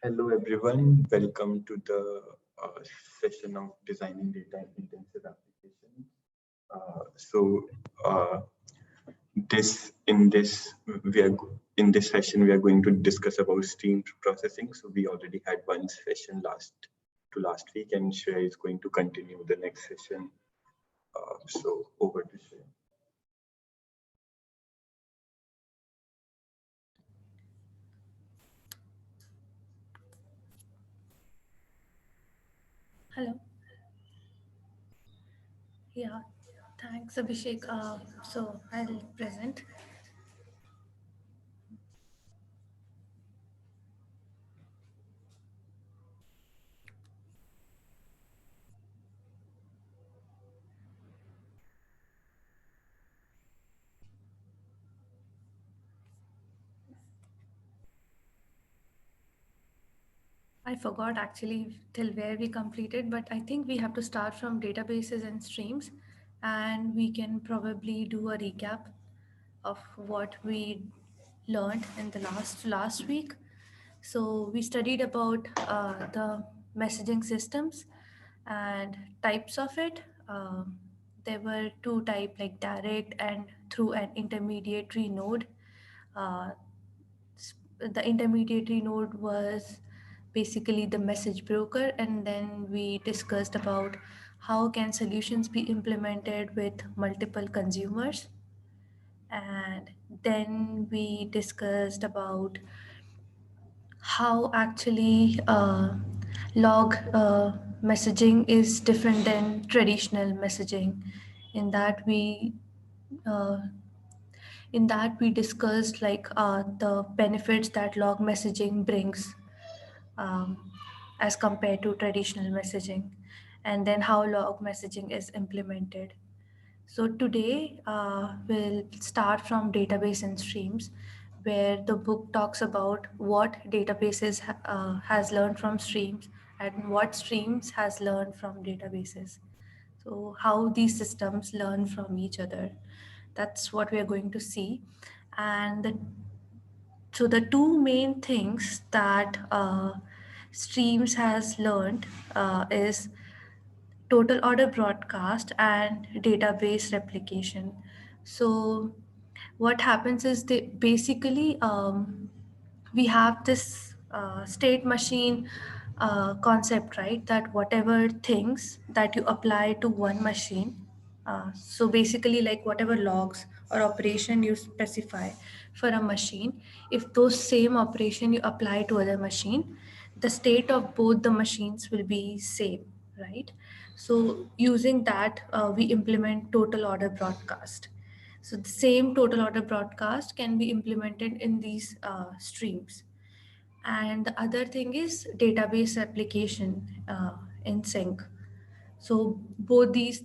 Hello everyone, welcome to the uh, session of designing data intensive applications. So this in this we are in this session we are going to discuss about stream processing. So we already had one session last week, and Shreya is going to continue the next session. So over to Shreya. Hello. Yeah, thanks, Abhishek. So I'll present. I forgot actually till where we completed, but I think we have to start from databases and streams, and we can probably do a recap of what we learned in the last week. So we studied about the messaging systems and types of it. There were two type like direct and through an intermediary node. Uh, the intermediary node was basically the message broker, and then we discussed about how can solutions be implemented with multiple consumers, and then we discussed about how actually log messaging is different than traditional messaging. In that we uh, in that we discussed like the benefits that log messaging brings um, as compared to traditional messaging, and then how log messaging is implemented. So today we'll start from database and streams, where the book talks about what databases has learned from streams and what streams has learned from databases. So how these systems learn from each other. That's what we are going to see. And the two main things that streams has learned is total order broadcast and database replication. So what happens is they basically we have this state machine concept, right? That whatever things that you apply to one machine, so basically like whatever logs or operation you specify for a machine, if those same operation you apply to other machine, the state of both the machines will be same, right? So using that, we implement total order broadcast. So the same total order broadcast can be implemented in these streams. And the other thing is database application in sync. So both these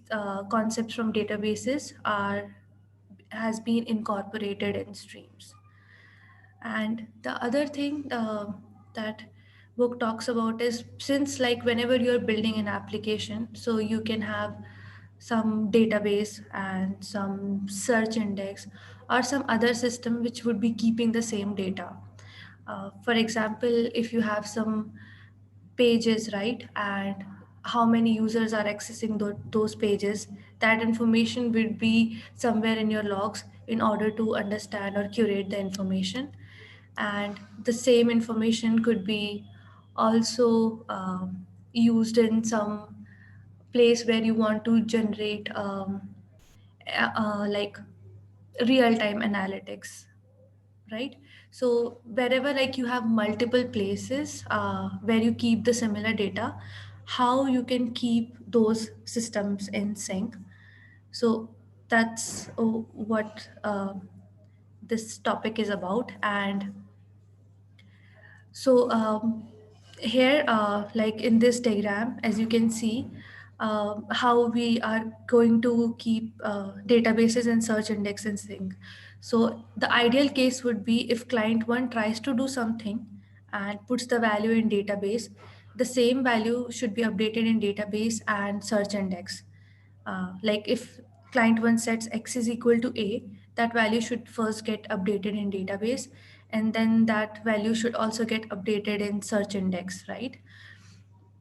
concepts from databases are has been incorporated in streams. And the other thing that book talks about is, since like whenever you're building an application, so you can have some database and some search index or some other system which would be keeping the same data. For example, if you have some pages, right, and how many users are accessing those pages, that information will be somewhere in your logs in order to understand or curate the information. And the same information could be also used in some place where you want to generate like real-time analytics, right? So wherever like you have multiple places where you keep the similar data, how you can keep those systems in sync. So that's what this topic is about. And so here, like in this diagram, as you can see, how we are going to keep databases and search index in sync. So the ideal case would be if client one tries to do something and puts the value in database, the same value should be updated in database and search index. Like if client one sets x is equal to a, that value should first get updated in database, and then that value should also get updated in search index, right?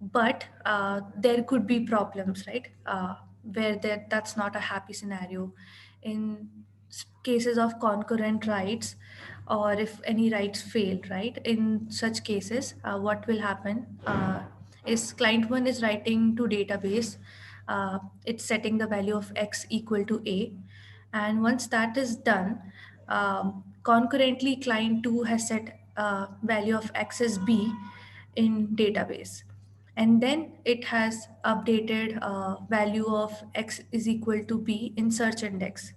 But there could be problems, right? Where that's not a happy scenario. In cases of concurrent writes, or if any writes fail, right? In such cases, what will happen is client one is writing to database. It's setting the value of x equal to a, and once that is done, concurrently client 2 has set value of x as b in database, and then it has updated value of x is equal to b in search index.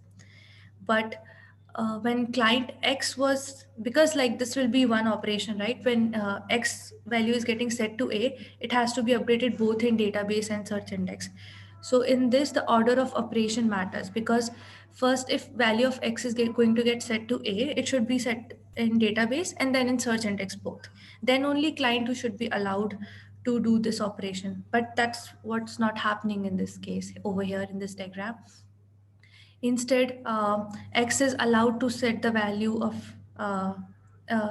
But when client x was, because like this will be one operation, right? When x value is getting set to a, it has to be updated both in database and search index. So in this, the order of operation matters, because first, if value of x is going to get set to a, it should be set in database and then in search index both. Then only client 2 should be allowed to do this operation. But that's what's not happening in this case over here in this diagram. Instead, X is allowed to set the value of,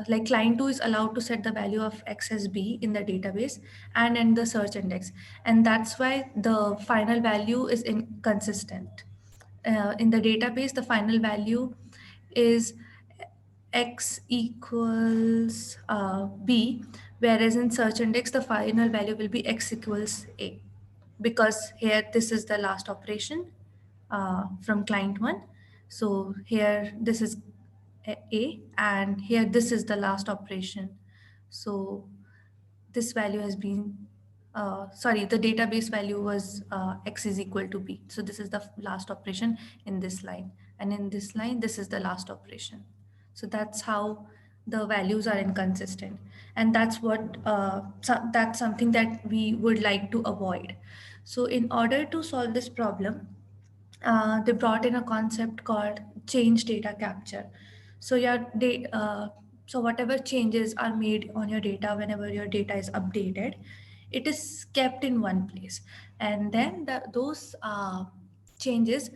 like client 2 is allowed to set the value of X as B in the database and in the search index. And that's why the final value is inconsistent. In the database, the final value is X equals B, whereas in search index, the final value will be X equals A, because here this is the last operation from client 1. So here this is A, and here this is the last operation. So this value has been, sorry, the database value was X is equal to B. So this is the last operation in this line. And in this line, this is the last operation. So that's how the values are inconsistent. And that's what, that's something that we would like to avoid. So in order to solve this problem, they brought in a concept called change data capture. So so whatever changes are made on your data whenever your data is updated, it is kept in one place, and then those changes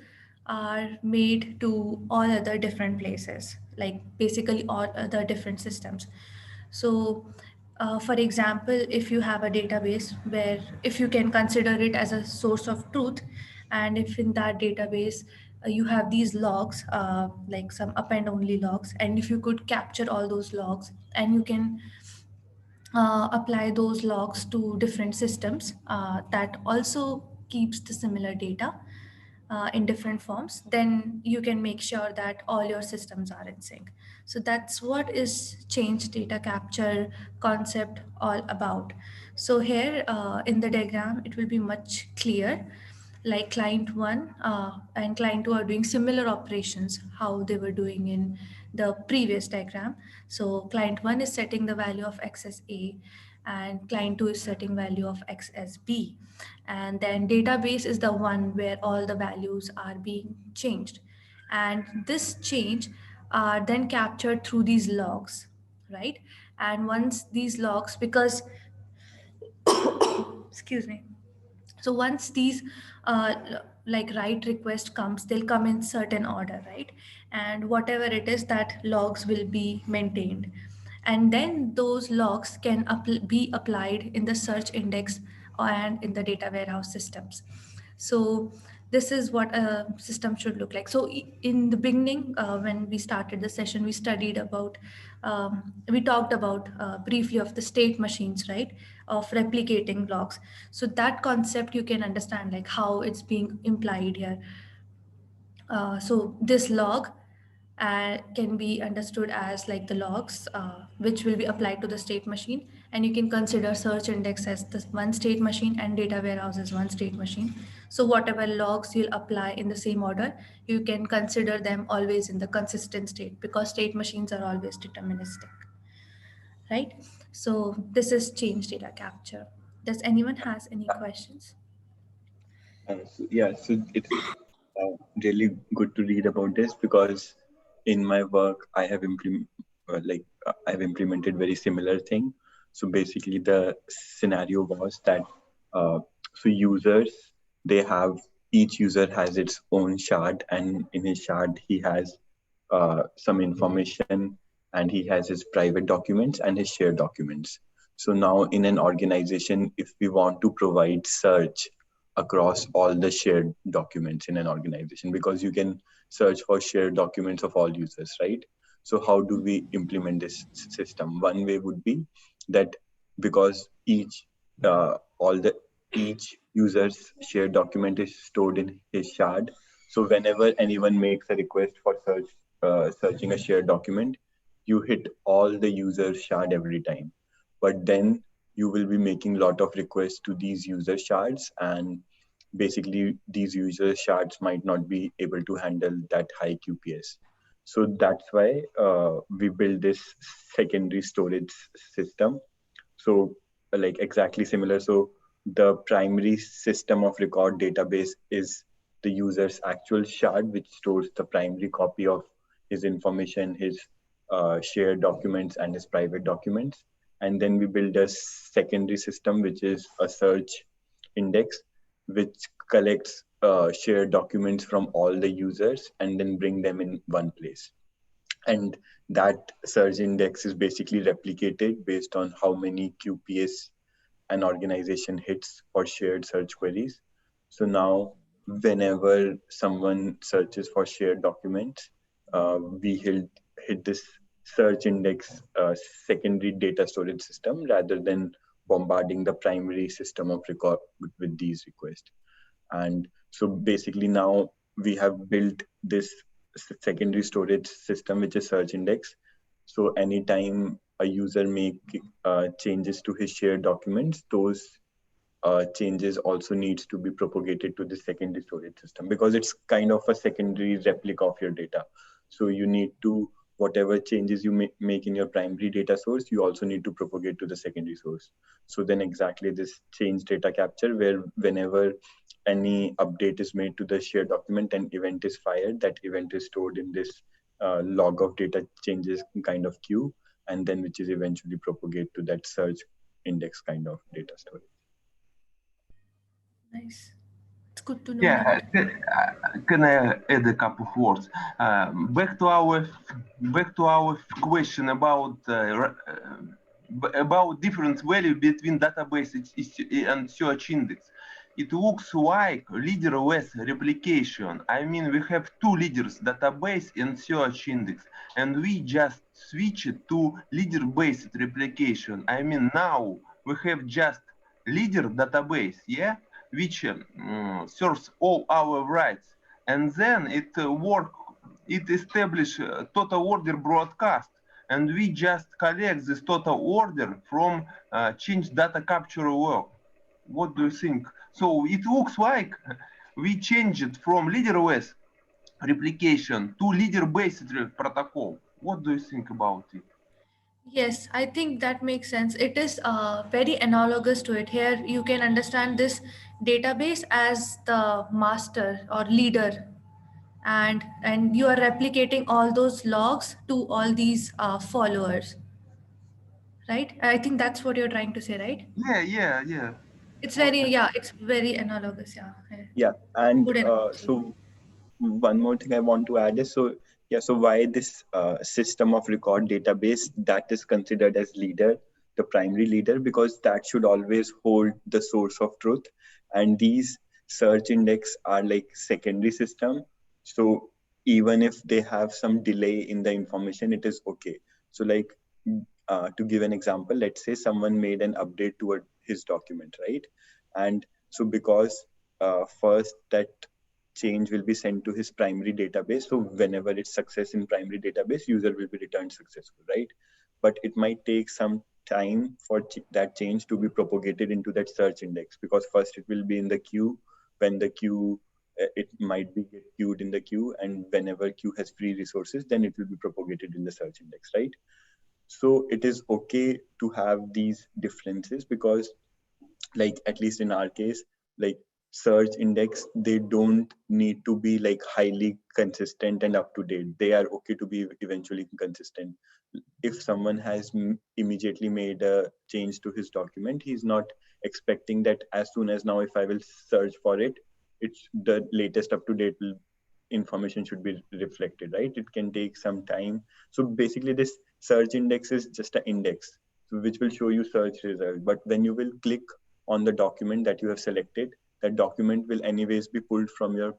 are made to all other different places, like basically all other different systems. So for example, if you have a database where, if you can consider it as a source of truth, and if in that database you have these logs, like some append only logs, and if you could capture all those logs and you can apply those logs to different systems that also keeps the similar data in different forms, then you can make sure that all your systems are in sync. So that's what is change data capture concept all about. So here in the diagram, it will be much clear, like client 1 and client 2 are doing similar operations how they were doing in the previous diagram. So client 1 is setting the value of x as a, and client 2 is setting value of x as b, and then database is the one where all the values are being changed, and this change are then captured through these logs, right? And once these logs, because excuse me, so once these like write request comes, they'll come in certain order, right? And whatever it is, that logs will be maintained, and then those logs can be applied in the search index and in the data warehouse systems. So this is what a system should look like. So in the beginning, when we started the session, we studied about, we talked about briefly of the state machines, right? Of replicating logs. So that concept you can understand, like how it's being implied here. So this log can be understood as like the logs which will be applied to the state machine, and you can consider search index as this one state machine and data warehouse as one state machine. So whatever logs you'll apply in the same order, you can consider them always in the consistent state, because state machines are always deterministic, right? So this is change data capture. Does anyone has any questions? So it's really good to read about this, because in my work I have I've implemented very similar thing. So basically the scenario was that so users, they have, each user has its own shard, and in his shard he has some information and he has his private documents and his shared documents. So now in an organization, if we want to provide search across all the shared documents in an organization, because you can search for shared documents of all users, right? So how do we implement this system? One way would be that because all the each user's shared document is stored in his shard. So whenever anyone makes a request for searching a shared document, you hit all the users shard every time. But then you will be making a lot of requests to these user shards, and basically these user shards might not be able to handle that high QPS. So that's why we build this secondary storage system. So like exactly similar. So the primary system of record database is the user's actual shard, which stores the primary copy of his information, his shared documents and his private documents. And then we build a secondary system, which is a search index, which collects shared documents from all the users and then bring them in one place. And that search index is basically replicated based on how many QPS an organization hits for shared search queries. So now, whenever someone searches for shared documents, we hit this search index secondary data storage system rather than bombarding the primary system of record with these requests. And so basically now we have built this secondary storage system, which is search index. So anytime a user make changes to his shared documents, those changes also needs to be propagated to the secondary storage system, because it's kind of a secondary replica of your data. So you need to, whatever changes you make in your primary data source, you also need to propagate to the secondary source. So then exactly this change data capture, where whenever any update is made to the shared document, an event is fired, that event is stored in this log of data changes kind of queue, and then which is eventually propagate to that search index kind of data storage. Nice. It's good to know Yeah, that. can I add a couple of words? Back to our question about difference value between database and search index. It looks like leaderless replication. I mean, we have two leaders, database and search index, and we just switch it to leader-based replication. I mean, now we have just leader database, yeah, which serves all our rights, and then it establish total order broadcast, and we just collect this total order from change data capture log. What do you think? So it looks like we changed it from leaderless replication to leader-based protocol. What do you think about it? Yes, I think that makes sense. It is very analogous to it. Here, you can understand this database as the master or leader, and you are replicating all those logs to all these followers, right? I think that's what you're trying to say, right? Yeah. It's What? very, yeah, it's very analogous. Yeah. Yeah, and Good analogy. so one more thing I want to add is, so yeah, so why this system of record database that is considered as leader, the primary leader, because that should always hold the source of truth, and these search index are like secondary system. So even if they have some delay in the information, it is okay. So like to give an example, let's say someone made an update to his document, right? And so because first that change will be sent to his primary database. So whenever it's success in primary database, user will be returned successful, right? But it might take some time for that change to be propagated into that search index, because first it will be in the queue. When the queue, it might be get queued in the queue, and whenever queue has free resources, then it will be propagated in the search index, right? So it is okay to have these differences, because like at least in our case, like search index, they don't need to be like highly consistent and up to date. They are okay to be eventually consistent. If someone has immediately made a change to his document, he's not expecting that as soon as now if I will search for it, it's the latest up to date will information should be reflected, right? It can take some time. So basically this search index is just an index, which will show you search result. But when you will click on the document that you have selected, that document will anyways be pulled from your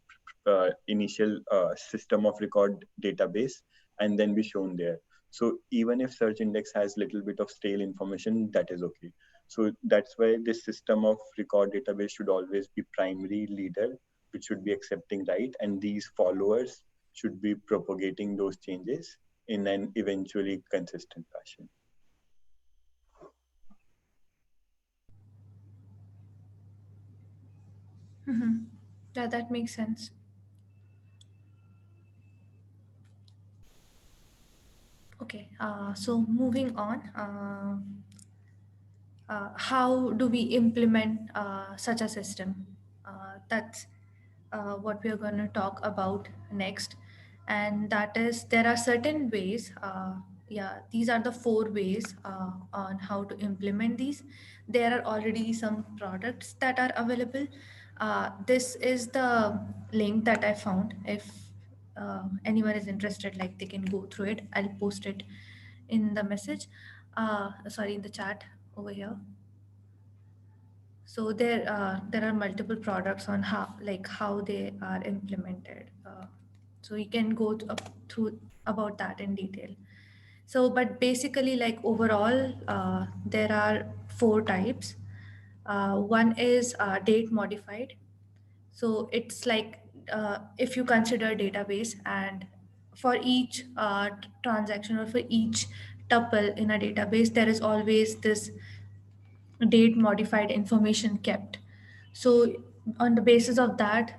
initial system of record database and then be shown there. So even if search index has little bit of stale information, that is okay. So that's why this system of record database should always be primary leader, which should be accepting right, and these followers should be propagating those changes in an eventually consistent fashion. Yeah, that makes sense. Okay, so moving on, how do we implement such a system? That's what we are going to talk about next. And that is, there are certain ways, yeah, these are the 4 ways on how to implement these. There are already some products that are available. This is the link that I found. If anyone is interested, like they can go through it. I'll post it in the message, sorry, in the chat over here. So there are multiple products on how they are implemented. So you can go through about that in detail. So, but basically, like overall, there are 4 types. One is date modified. So it's like if you consider a database, and for each transaction or for each tuple in a database, there is always this date modified information kept. So on the basis of that,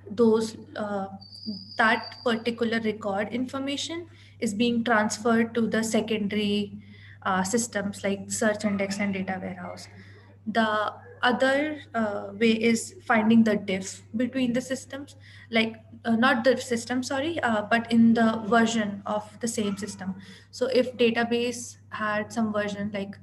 that particular record information is being transferred to the secondary systems like search index and data warehouse. The other way is finding the diff between the systems, like not the system, sorry, but in the version of the same system. So if database had some version, like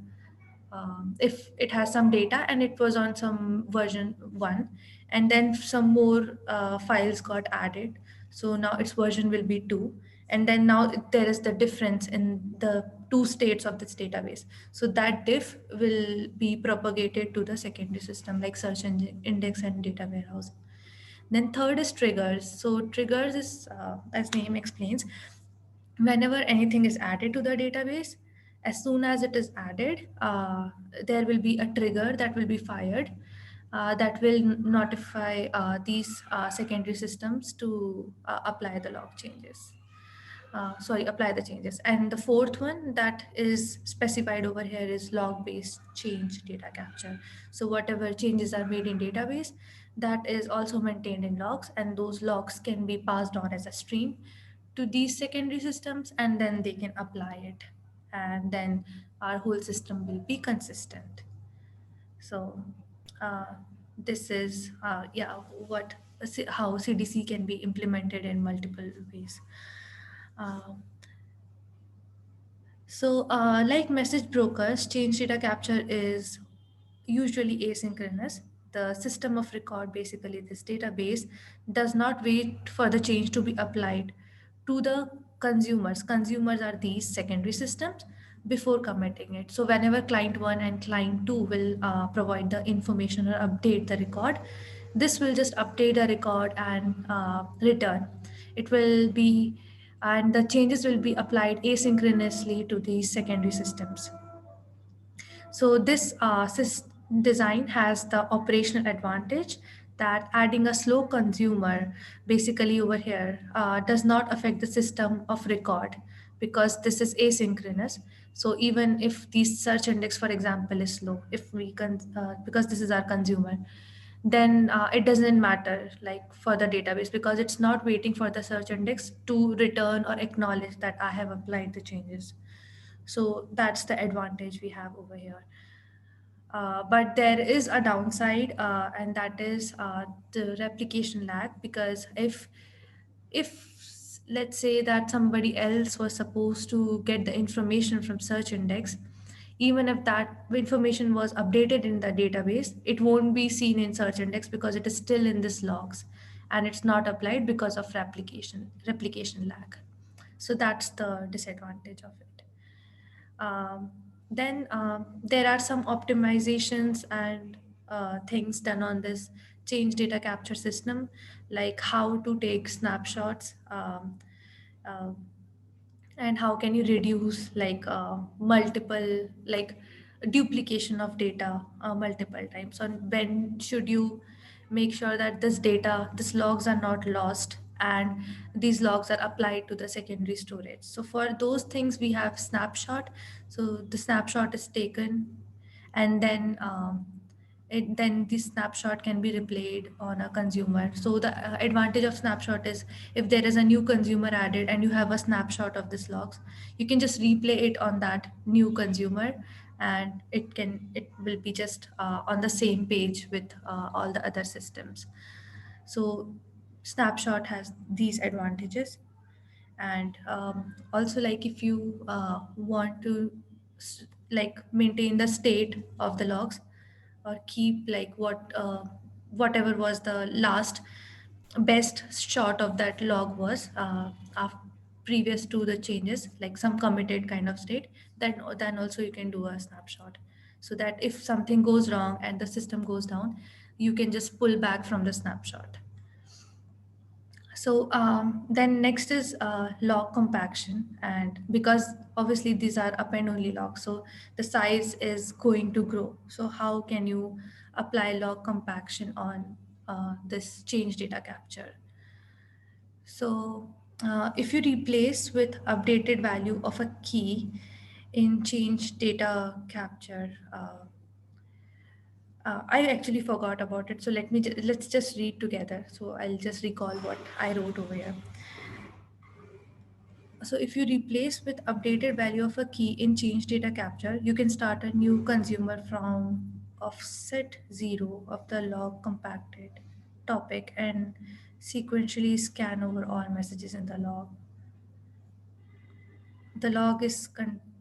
if it has some data and it was on some version 1, and then some more files got added, so now its version will be 2, and then now there is the difference in the 2 states of this database. So that diff will be propagated to the secondary system like search engine index and data warehouse. Then third is triggers. So triggers is, as name explains, whenever anything is added to the database, as soon as it is added, there will be a trigger that will be fired, that will notify these secondary systems to apply the log changes. Apply the changes. And the fourth one that is specified over here is log-based change data capture. So whatever changes are made in database, that is also maintained in logs, and those logs can be passed on as a stream to these secondary systems, and then they can apply it, and then our whole system will be consistent. So this is how CDC can be implemented in multiple ways. Like message brokers, change data capture is usually asynchronous. The system of record, basically this database, does not wait for the change to be applied to the consumers. Consumers are these secondary systems before committing it. So whenever client 1 and client 2 will provide the information or update the record, this will just update the record and return. It will be, and the changes will be applied asynchronously to these secondary systems. So this design has the operational advantage that adding a slow consumer basically over here does not affect the system of record, because this is asynchronous. So even if the search index, for example, is slow, if we can, because this is our consumer, then it doesn't matter like for the database, because it's not waiting for the search index to return or acknowledge that I have applied the changes. So that's the advantage we have over here. But there is a downside, and that is the replication lag, because if let's say that somebody else was supposed to get the information from search index, even if that information was updated in the database, it won't be seen in search index because it is still in this logs. and it's not applied because of replication lag. So that's the disadvantage of it. Then there are some optimizations and things done on this change data capture system, like how to take snapshots, uh, and how can you reduce like multiple like duplication of data multiple times, and when should you make sure that these logs are not lost and these logs are applied to the secondary storage. So for those things we have snapshot. So the snapshot is taken, and then the snapshot can be replayed on a consumer. So the advantage of snapshot is, if there is a new consumer added and you have a snapshot of this logs, you can just replay it on that new consumer, and it will be just on the same page with all the other systems. So snapshot has these advantages. And also, like, if you want to like maintain the state of the logs, or keep like whatever was the last best shot of that log was previous to the changes, like some committed kind of state, then also you can do a snapshot, so that if something goes wrong and the system goes down, you can just pull back from the snapshot. So then next is log compaction, and because obviously these are append only logs, so the size is going to grow. So how can you apply log compaction on this change data capture? So if you replace with updated value of a key in change data capture, I actually forgot about it. So let's just read together. So I'll just recall what I wrote over here. So if you replace with updated value of a key in change data capture, you can start a new consumer from offset 0 of the log compacted topic and sequentially scan over all messages in the log. The log is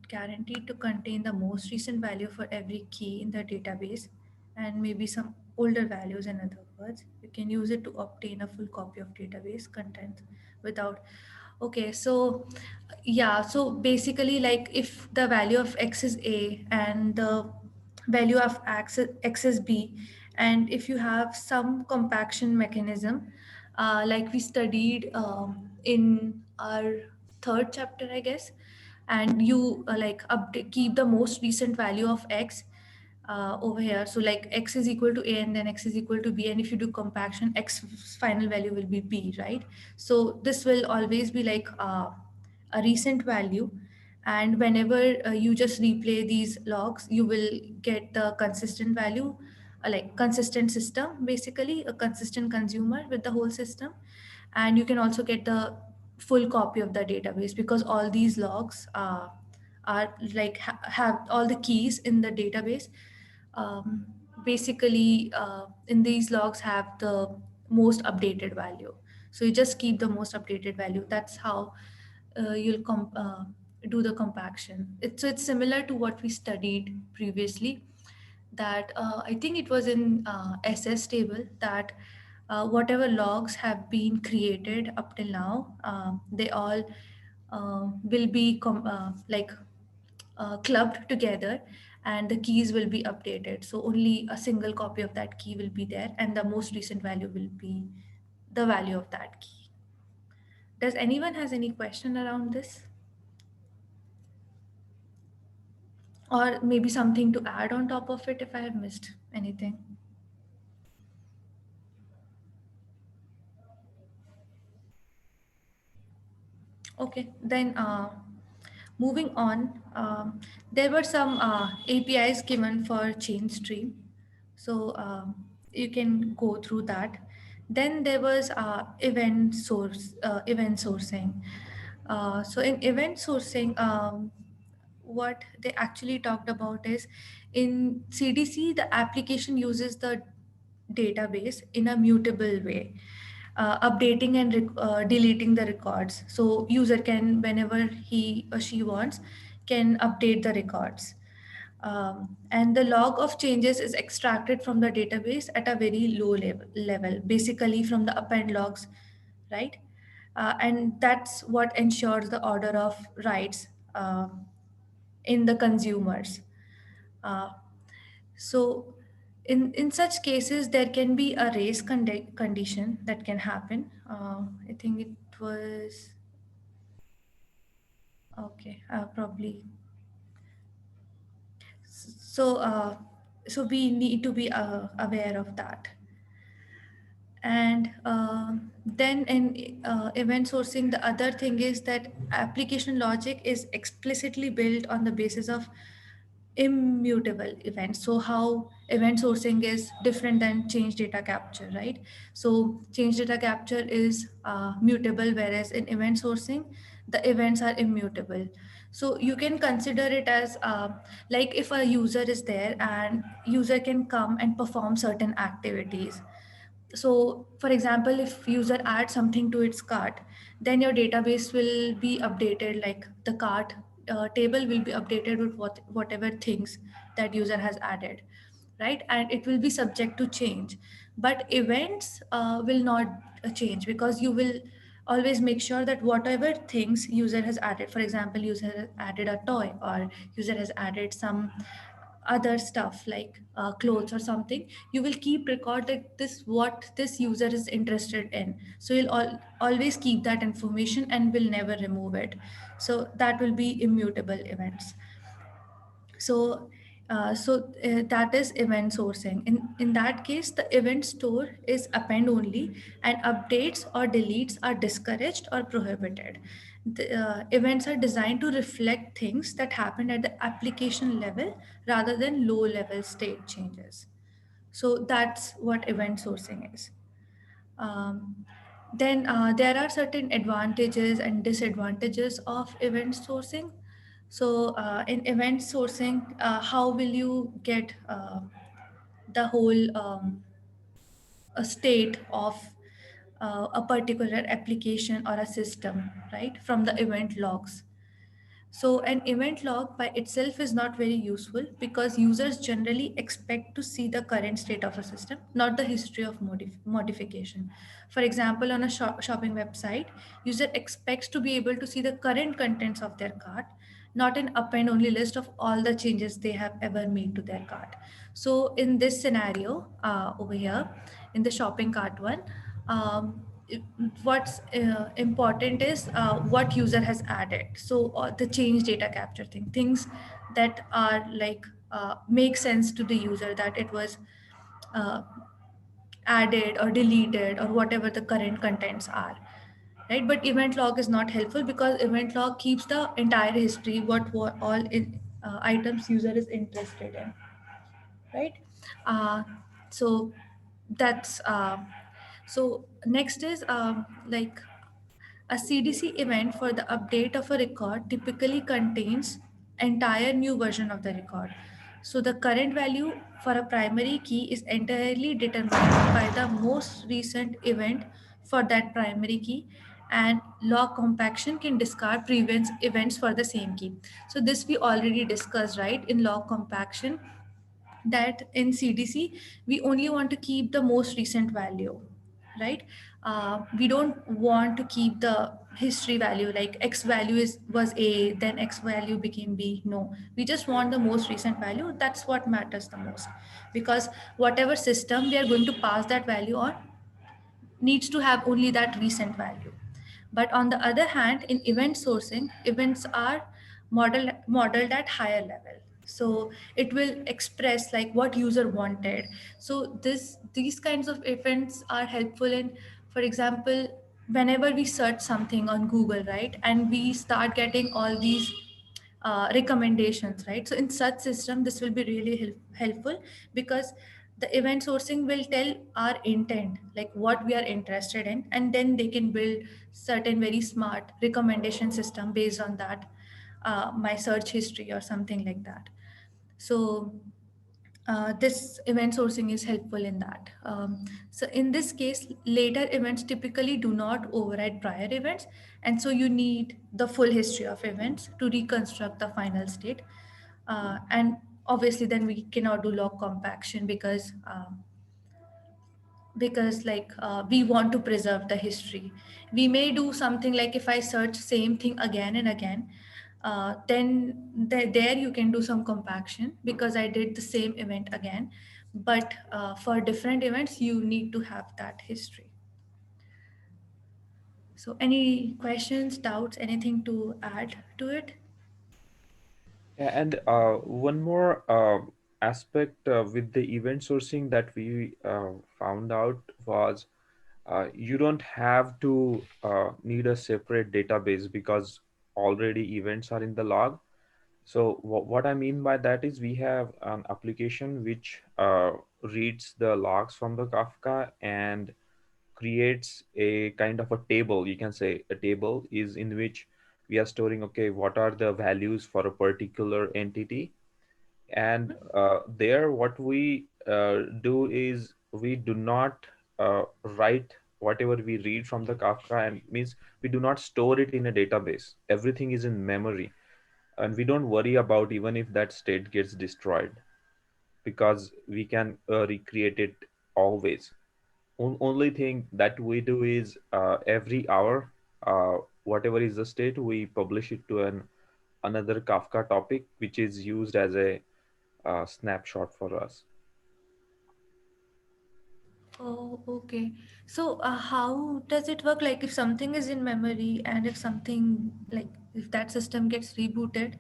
guaranteed to contain the most recent value for every key in the database, and maybe some older values. In other words, you can use it to obtain a full copy of database contents without. Okay, so yeah, so basically, like, if the value of x is a and the value of x is b, and if you have some compaction mechanism, like we studied in our third chapter, I guess, and you keep the most recent value of x over here. So like x is equal to a and then x is equal to b, and if you do compaction, x final value will be b, right? So this will always be like a recent value, and whenever you just replay these logs, you will get the consistent value, like consistent system, basically a consistent consumer with the whole system. And you can also get the full copy of the database, because all these logs are like have all the keys in the database. um, Basically in these logs have the most updated value, so you just keep the most updated value. That's how you'll do the compaction. So it's similar to what we studied previously, that I think it was in SS table, that whatever logs have been created up till now, they all will be clubbed together, and the keys will be updated. So only a single copy of that key will be there, and the most recent value will be the value of that key. Does anyone has any question around this? Or maybe something to add on top of it if I have missed anything? Okay, then moving on, there were some APIs given for chain stream. So you can go through that. Then there was event sourcing. So in event sourcing, what they actually talked about is, in CDC, the application uses the database in a mutable way, updating and deleting the records. So user can, whenever he or she wants, can update the records. And the log of changes is extracted from the database at a very low level, basically from the append logs, right? And that's what ensures the order of rights in the consumers. Uh, so in such cases, there can be a race condition that can happen. I think it was, okay, probably. So, so we need to be aware of that. And then in event sourcing, the other thing is that application logic is explicitly built on the basis of immutable events. So how event sourcing is different than change data capture, right? So change data capture is mutable, whereas in event sourcing, the events are immutable. So you can consider it as like if a user is there and user can come and perform certain activities. So for example, if user adds something to its cart, then your database will be updated, like the cart table will be updated with whatever things that user has added, right? And it will be subject to change. But events will not change, because you will always make sure that whatever things user has added, for example, user has added a toy, or user has added some other stuff like clothes or something, you will keep record that this what this user is interested in. So you'll always keep that information and will never remove it. So that will be immutable events. So that is event sourcing. In that case, the event store is append only, and updates or deletes are discouraged or prohibited. The events are designed to reflect things that happen at the application level rather than low level state changes. So that's what event sourcing is. Um, then there are certain advantages and disadvantages of event sourcing. So in event sourcing, how will you get the whole a state of a particular application or a system, right, from the event logs? So an event log by itself is not very useful, because users generally expect to see the current state of a system, not the history of modification. For example, on a shopping website, user expects to be able to see the current contents of their cart, not an append only list of all the changes they have ever made to their cart. So in this scenario over here, in the shopping cart one, what's important is what user has added. So the change data capture things that are like make sense to the user, that it was uh, added or deleted or whatever the current contents are, right? But event log is not helpful, because event log keeps the entire history, what all items user is interested in, right? uh, so that's so next is like a CDC event for the update of a record typically contains entire new version of the record. So the current value for a primary key is entirely determined by the most recent event for that primary key, and log compaction can discard previous events for the same key. So this we already discussed, right, in log compaction, that in CDC, we only want to keep the most recent value, right? We don't want to keep the history value, like X value was A, then X value became B. No, we just want the most recent value. That's what matters the most, because whatever system we are going to pass that value on needs to have only that recent value. But on the other hand, in event sourcing, events are modeled at higher level. So it will express like what user wanted. So these kinds of events are helpful in, for example, whenever we search something on Google, right, and we start getting all these recommendations, right? So in such system, this will be really helpful, because the event sourcing will tell our intent, like what we are interested in, and then they can build certain very smart recommendation system based on that, my search history or something like that. So this event sourcing is helpful in that. So in this case, later events typically do not override prior events, and so you need the full history of events to reconstruct the final state. And obviously then we cannot do log compaction because like we want to preserve the history. We may do something like if I search same thing again and again, then there you can do some compaction because I did the same event again. But for different events, you need to have that history. So any questions, doubts, anything to add to it? Yeah, and one more aspect with the event sourcing that we found out was you don't have to need a separate database because already events are in the log. So what I mean by that is we have an application which reads the logs from the Kafka and creates a kind of a table. You can say a table is in which we are storing, okay, what are the values for a particular entity. And there what we do is we do not write whatever we read from the Kafka, and means we do not store it in a database. Everything is in memory, and we don't worry about even if that state gets destroyed because we can recreate it always. Only thing that we do is every hour, whatever is the state, we publish it to an another Kafka topic, which is used as a snapshot for us. Oh, okay. So, how does it work? Like, if something is in memory and if something, like, if that system gets rebooted,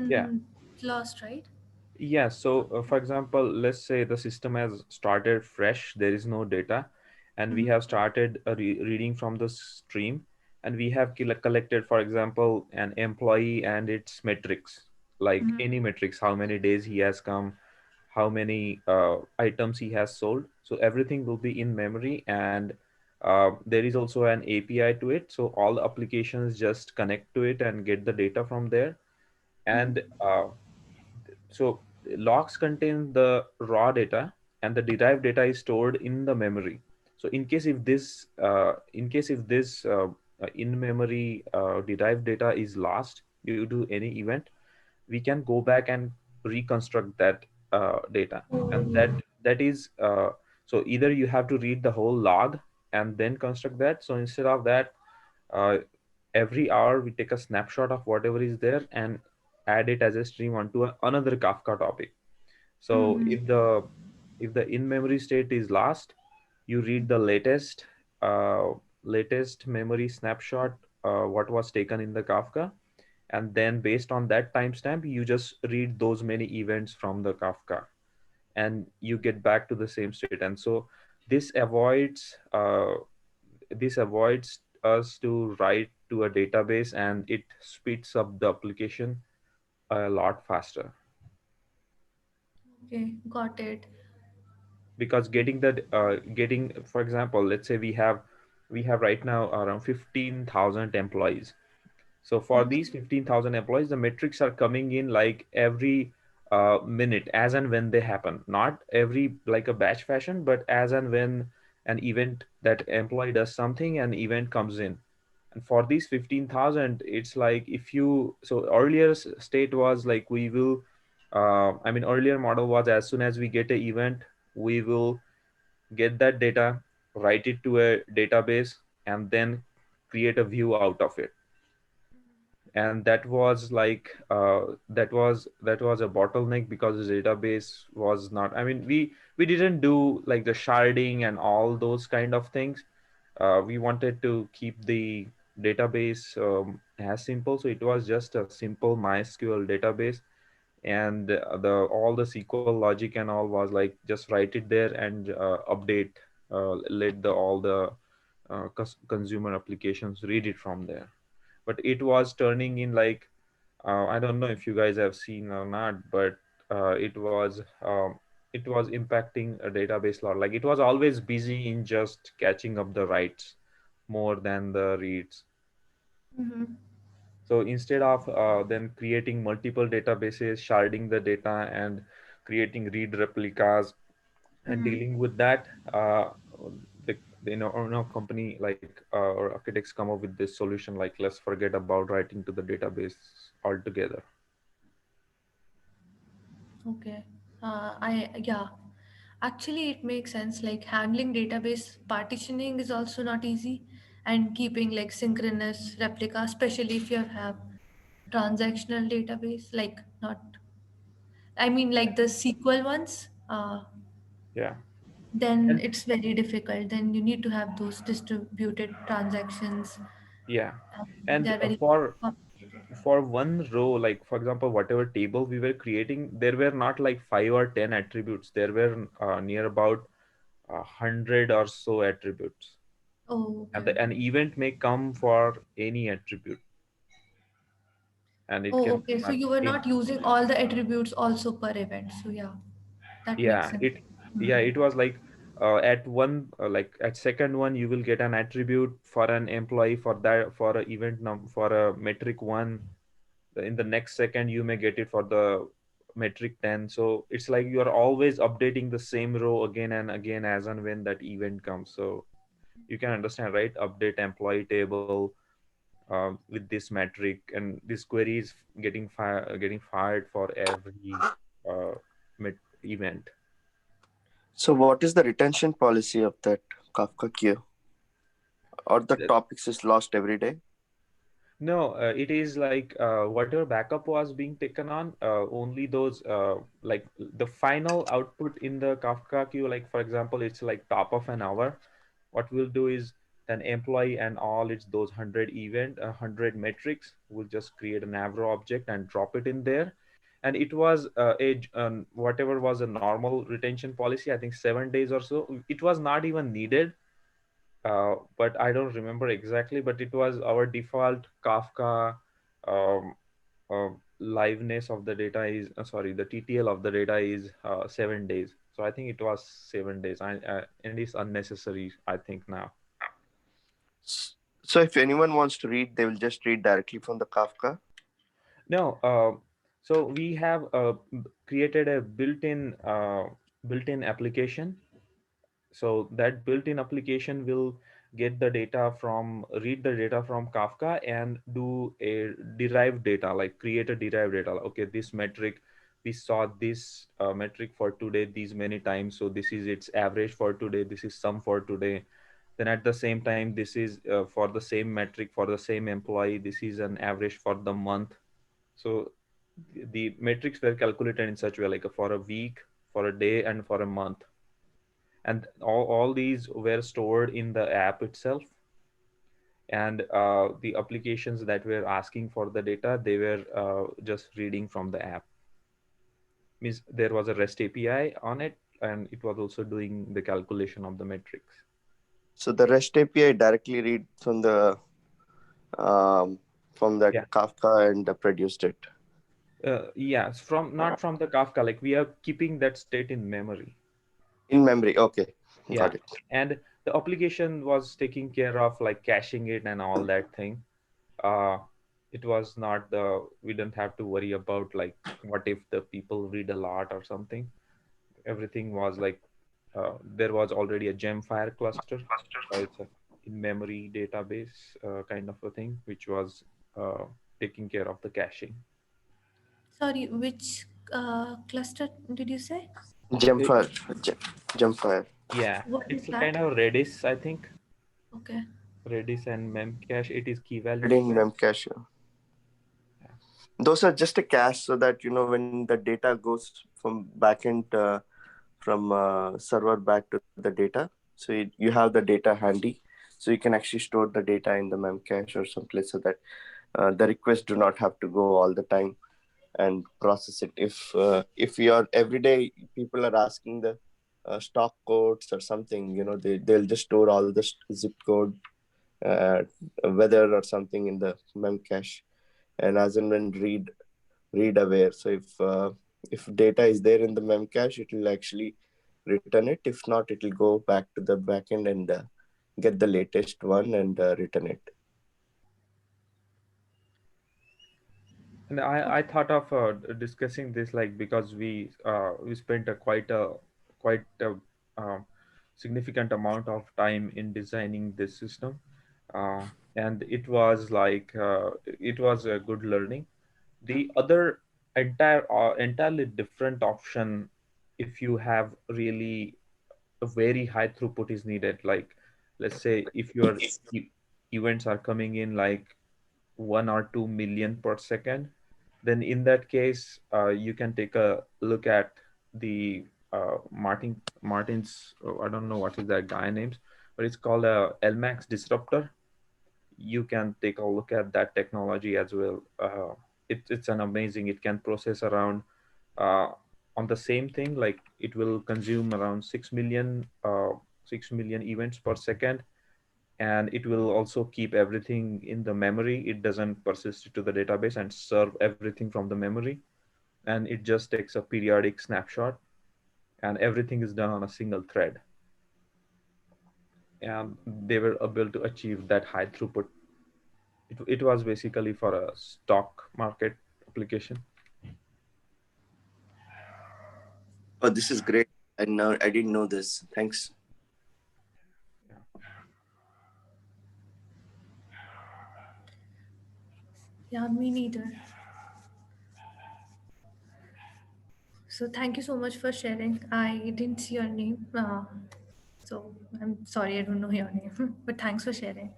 Yeah. then it's lost, right? Yeah. So, for example, let's say the system has started fresh, there is no data, and we Mm-hmm. have started reading from the stream, and we have collected, for example, an employee and its metrics, like Mm-hmm. any metrics, how many days he has come, how many items he has sold. So everything will be in memory, and there is also an API to it. So all applications just connect to it and get the data from there. And so logs contain the raw data, and the derived data is stored in the memory. So in case if this in memory derived data is lost due to any event, we can go back and reconstruct that data. And Oh. that is so either you have to read the whole log and then construct that. So instead of that, uh, every hour we take a snapshot of whatever is there and add it as a stream onto another Kafka topic. So Mm-hmm. if the in-memory state is lost, you read the uh, latest memory snapshot, what was taken in the Kafka, and then based on that timestamp, you just read those many events from the Kafka, and you get back to the same state. And so this avoids this avoids us to write to a database, and it speeds up the application a lot faster, Okay, got it. because getting, for example, let's say we have right now around 15,000 employees. So for these 15,000 employees, the metrics are coming in like every minute, as and when they happen, not every like a batch fashion, but as and when an event, that employee does something, an event comes in. And for these 15,000, it's like if you, so earlier state was like we will, I mean, earlier model was as soon as we get an event, we will get that data, write it to a database, and then create a view out of it. And that was like that was a bottleneck because the database was not, I mean, we didn't do like the sharding and all those kind of things. We wanted to keep the database as simple, so it was just a simple MySQL database. And the all the SQL logic and all was like just write it there and update, let the all the consumer applications read it from there. But it was turning in like I don't know if you guys have seen or not, but it was impacting a database lot. Like it was always busy in just catching up the writes more than the reads. Mm-hmm. So instead of then creating multiple databases, sharding the data, and creating read replicas and Mm-hmm. dealing with that, the or no company like or architects come up with this solution like let's forget about writing to the database altogether. Okay. Yeah. Actually, it makes sense. Like handling database partitioning is also not easy, and keeping like synchronous replica, especially if you have transactional database, like not, I mean, like the SQL ones, Yeah. then And it's very difficult. Then you need to have those distributed transactions. yeah. They And are very for one row, like for example, whatever table we were creating, there were not like 5 or 10 attributes. There were near about 100 or so attributes. Oh, And okay. an event may come for any attribute, and it Oh, can okay. So come you were in. not using all the attributes also per event. So yeah, that makes Yeah, sense. it was like at one like at second one you will get an attribute for an employee for that for a event for a metric one. In the next second you may get it for the metric 10. So it's like you are always updating the same row again and again as and when that event comes. So you can understand, right? Update employee table with this metric, and this query is getting fired for every uh, event. So what is the retention policy of that Kafka queue? Or the Uh, topics is lost every day? No, it is like whatever backup was being taken on, only those like the final output in the Kafka queue, like for example, it's like top of an hour. What we'll do is an employee and all its those 100 metrics, will just create an Avro object and drop it in there. And it was whatever was a normal retention policy, I think 7 days or so. It was not even needed, but I don't remember exactly. But it was our default Kafka um, liveness of the data is sorry, the TTL of the data is 7 days. So I think it was 7 days, and it's unnecessary, I think now. So if anyone wants to read, they will just read directly from the Kafka. No, so we have created a built-in application. So that built-in application will get the data from read the data from Kafka and do a derived data, like create a derived data. Okay, this metric, we saw this metric for today these many times, so this is its average for today, this is sum for today. Then at the same time, this is for the same metric for the same employee, this is an average for the month. So the metrics were calculated in such way, like for a week, for a day, and for a month. And all these were stored in the app itself. And the applications that were asking for the data, they were just reading from the app. Means there was a REST API on it, and it was also doing the calculation of the metrics. So the REST API directly read um, from that Yeah. Kafka and produced it. Yeah, not from the Kafka, like we are keeping that state in memory. In memory. Okay. Yeah. Got it. And the application was taking care of like caching it and all that thing. uh it was not we didn't have to worry about like what if the people read a lot or something. Everything was like there was already a Gemfire cluster. It's a in-memory database kind of a thing, which was taking care of the caching. Sorry, which cluster did you say? It- Gemfire. Gemfire. yeah, What is it's a that? kind of Redis, I think. Okay. Redis and Memcache, it is key value Reading storage. Memcache. Yeah. Those are just a cache so that, when the data goes from backend, from server back to the data. So you have the data handy. So you can actually store the data in the Memcache or someplace so that the requests do not have to go all the time and process it. If your everyday people are asking the stock codes or something, they'll just store all the zip code, uh, weather or something in the Memcache, and as and when read aware. So if data is there in the Memcache, it will actually return it. If not, it will go back to the backend and get the latest one and return it. And I thought of discussing this, like because we spent a quite a significant amount of time in designing this system, uh, and it was like it was a good learning. The other entirely different option if you have really a very high throughput is needed. Like, let's say if your events are coming in like 1 or 2 million per second, then in that case, you can take a look at the Martin's, I don't know what is that guy names, but it's called a LMAX disruptor. You can take a look at that technology as well. It's an amazing. It can process around uh, on the same thing. Like it will consume around 6 million events per second, and it will also keep everything in the memory. It doesn't persist it to the database and serve everything from the memory, and it just takes a periodic snapshot, and everything is done on a single thread. And they were able to achieve that high throughput. It was basically for a stock market application. Oh, this is great. I didn't know this. Thanks. Yeah, me neither. So thank you so much for sharing. I didn't see your name. So I'm sorry, I don't know your name, but thanks for sharing.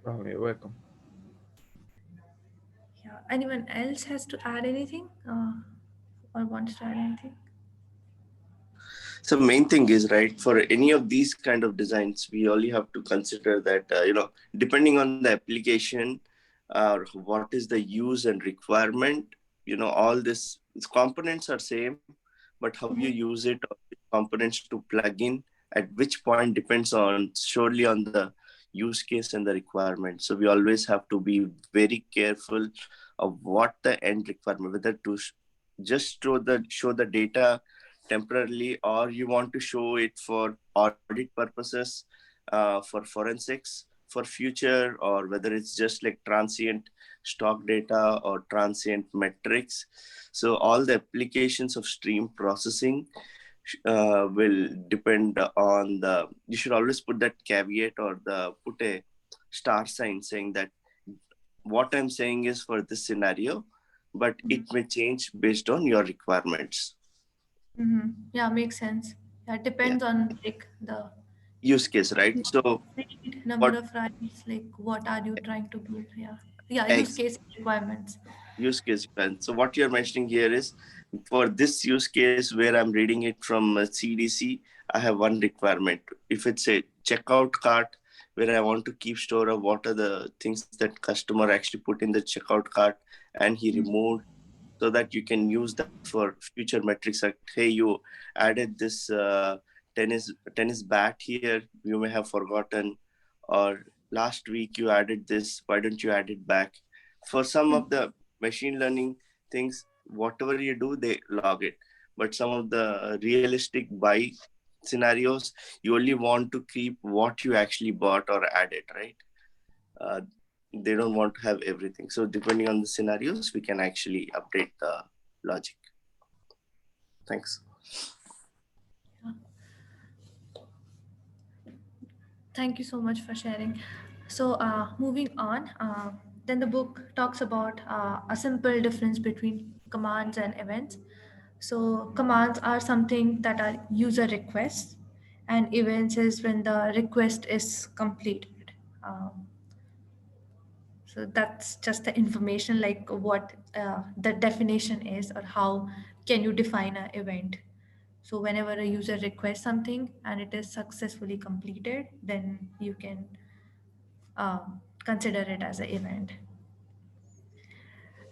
Oh, you're welcome. Yeah. Anyone else has to add anything or wants to add anything? So main thing is, right, for any of these kind of designs, we only have to consider that, depending on the application, what is the use and requirement, all these components are same, but how you use it, or which components to plug in, at which point depends on surely on the use case and the requirement. So we always have to be very careful of what the end requirement, whether to just show the data temporarily, or you want to show it for audit purposes, for forensics for future, or whether it's just like transient stock data or transient metrics. So all the applications of stream processing will depend on the, you should always put that caveat, or put a star sign saying that what I'm saying is for this scenario, but it may change based on your requirements. Mm-hmm. Yeah, makes sense. Yeah, it depends on like the Use case, right? So number what of writes, like what are you trying to build? Yeah. Yeah, use X case requirements. use case depends. So what you're mentioning here is, for this use case where I'm reading it from CDC, I have one requirement. If it's a checkout cart where I want to keep store of what are the things that customer actually put in the checkout cart and he removed, so that you can use that for future metrics. Like, hey, you added this tennis bat here, you may have forgotten, or last week you added this, why don't you add it back? For some of the machine learning things, whatever you do, they log it. But some of the realistic buy scenarios, you only want to keep what you actually bought or added, right? They don't want to have everything. So depending on the scenarios, we can actually update the logic. Thanks. Thank you so much for sharing. So moving on, then the book talks about a simple difference between commands and events. So commands are something that are user requests, and events is when the request is completed. So that's just the information, like what the definition is, or how can you define an event. So whenever a user requests something and it is successfully completed, then you can consider it as an event.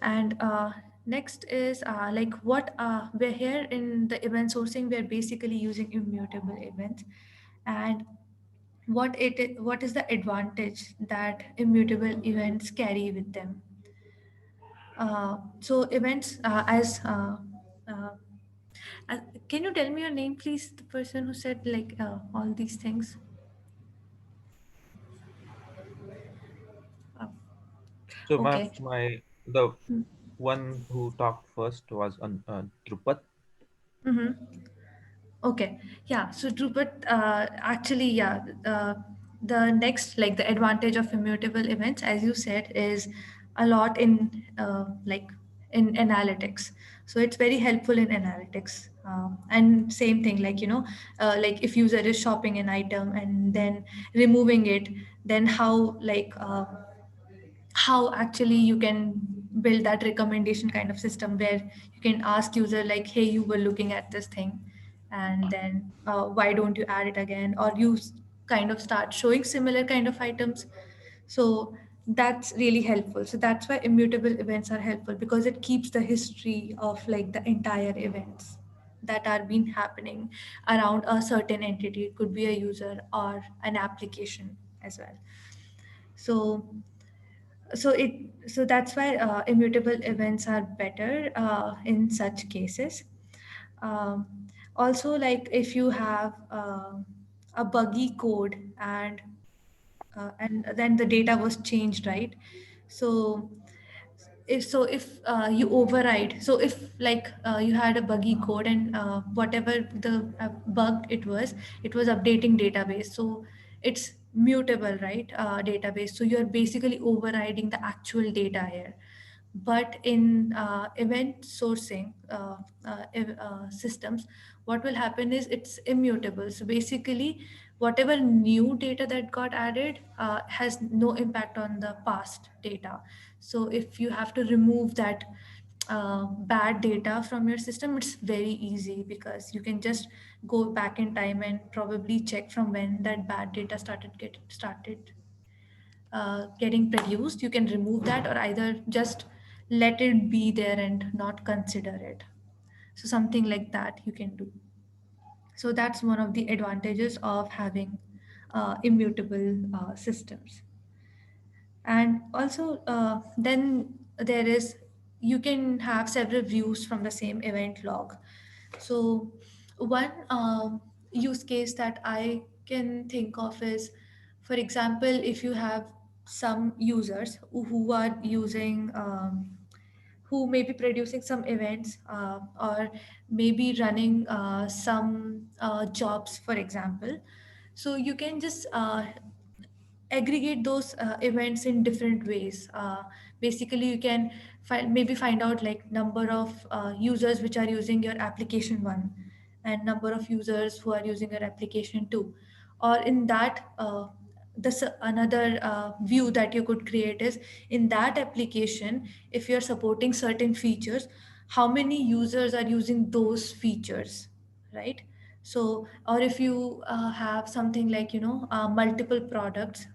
And next is like what we're here in the event sourcing, we're basically using immutable events. And what is the advantage that immutable events carry with them? So events uh, uh, can you tell me your name, please? The person who said like all these things. Uh, So okay. the one who talked first was Drupat. Mm-hmm. Okay. Yeah. So Drupal, actually, yeah, the next, like the advantage of immutable events, as you said, is a lot in like in analytics. So it's very helpful in analytics. And same thing, like, like if user is shopping an item and then removing it, then how actually you can build that recommendation kind of system where you can ask user like, hey, you were looking at this thing, and then why don't you add it again, or kind of start showing similar kind of items. So that's really helpful. So that's why immutable events are helpful, because it keeps the history of like the entire events that are been happening around a certain entity. It could be a user or an application as well. So so that's why immutable events are better in such cases. um, Also, like if you have a buggy code, and then the data was changed, right? So if you override, so if like you had a buggy code, and whatever the bug it was updating database, so it's mutable, right? Database, so you're basically overriding the actual data here. But in event sourcing systems, what will happen is it's immutable. So basically, whatever new data that got added has no impact on the past data. So if you have to remove that bad data from your system, it's very easy, because you can just go back in time and probably check from when that bad data started getting produced. You can remove that, or either just let it be there and not consider it. So something like that you can do. So that's one of the advantages of having immutable systems. And also then there is, you can have several views from the same event log. So one use case that I can think of is, for example, if you have some users who are using who may be producing some events, or maybe running some jobs, for example. So you can just aggregate those events in different ways. Basically, you can find out like number of users which are using your application one, and number of users who are using your application two. Or in that, this another view that you could create is, in that application, if you're supporting certain features, how many users are using those features, right? So, or if you have something like, multiple products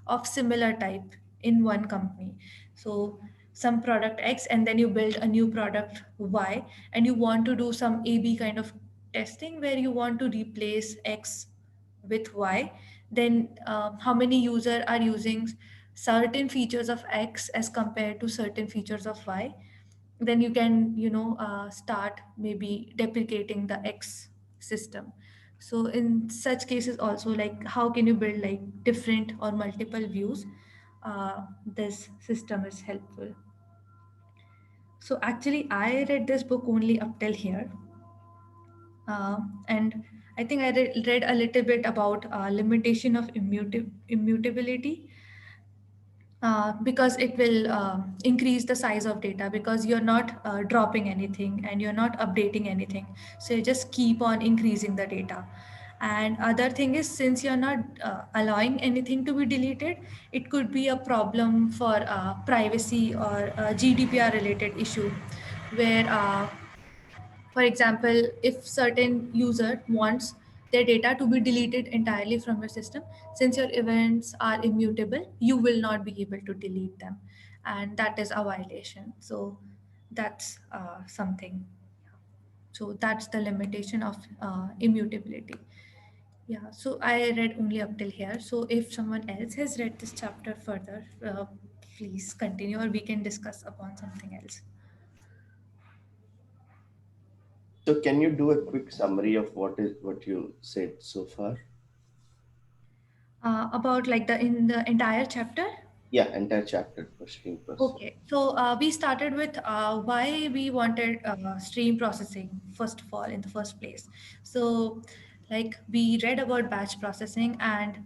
of similar type in one company. So some product X, and then you build a new product Y, and you want to do some AB kind of testing where you want to replace X with Y. Then how many users are using certain features of X as compared to certain features of Y. Then you can, start maybe deprecating the X system. So in such cases also, like how can you build like different or multiple views, this system is helpful. So actually I read this book only up till here. And I think I read a little bit about limitation of immutability, because it will increase the size of data, because you're not dropping anything and you're not updating anything. So you just keep on increasing the data. And other thing is, since you're not allowing anything to be deleted, it could be a problem for privacy or GDPR related issue, where for example, if certain user wants their data to be deleted entirely from your system, since your events are immutable, you will not be able to delete them. And that is a violation. So that's something. So that's the limitation of immutability. Yeah, so I read only up till here. So if someone else has read this chapter further, please continue, or we can discuss upon something else. So can you do a quick summary of what you said so far? About like in the entire chapter? Yeah, entire chapter for stream processing. Okay, so we started with why we wanted stream processing, first of all, in the first place. So like we read about batch processing, and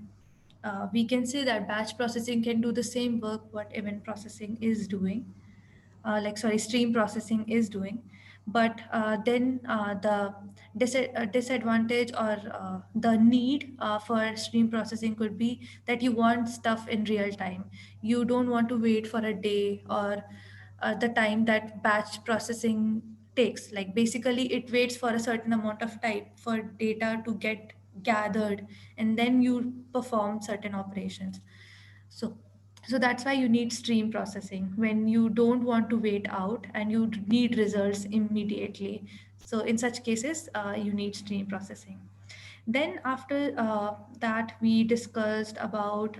we can say that batch processing can do the same work what event processing is doing. stream processing is doing. But then the disadvantage or the need for stream processing could be that you want stuff in real time. You don't want to wait for a day or the time that batch processing takes. Like basically it waits for a certain amount of time for data to get gathered, and then you perform certain operations. So so that's why you need stream processing when you don't want to wait out and you need results immediately. So in such cases, you need stream processing. Then after that, we discussed about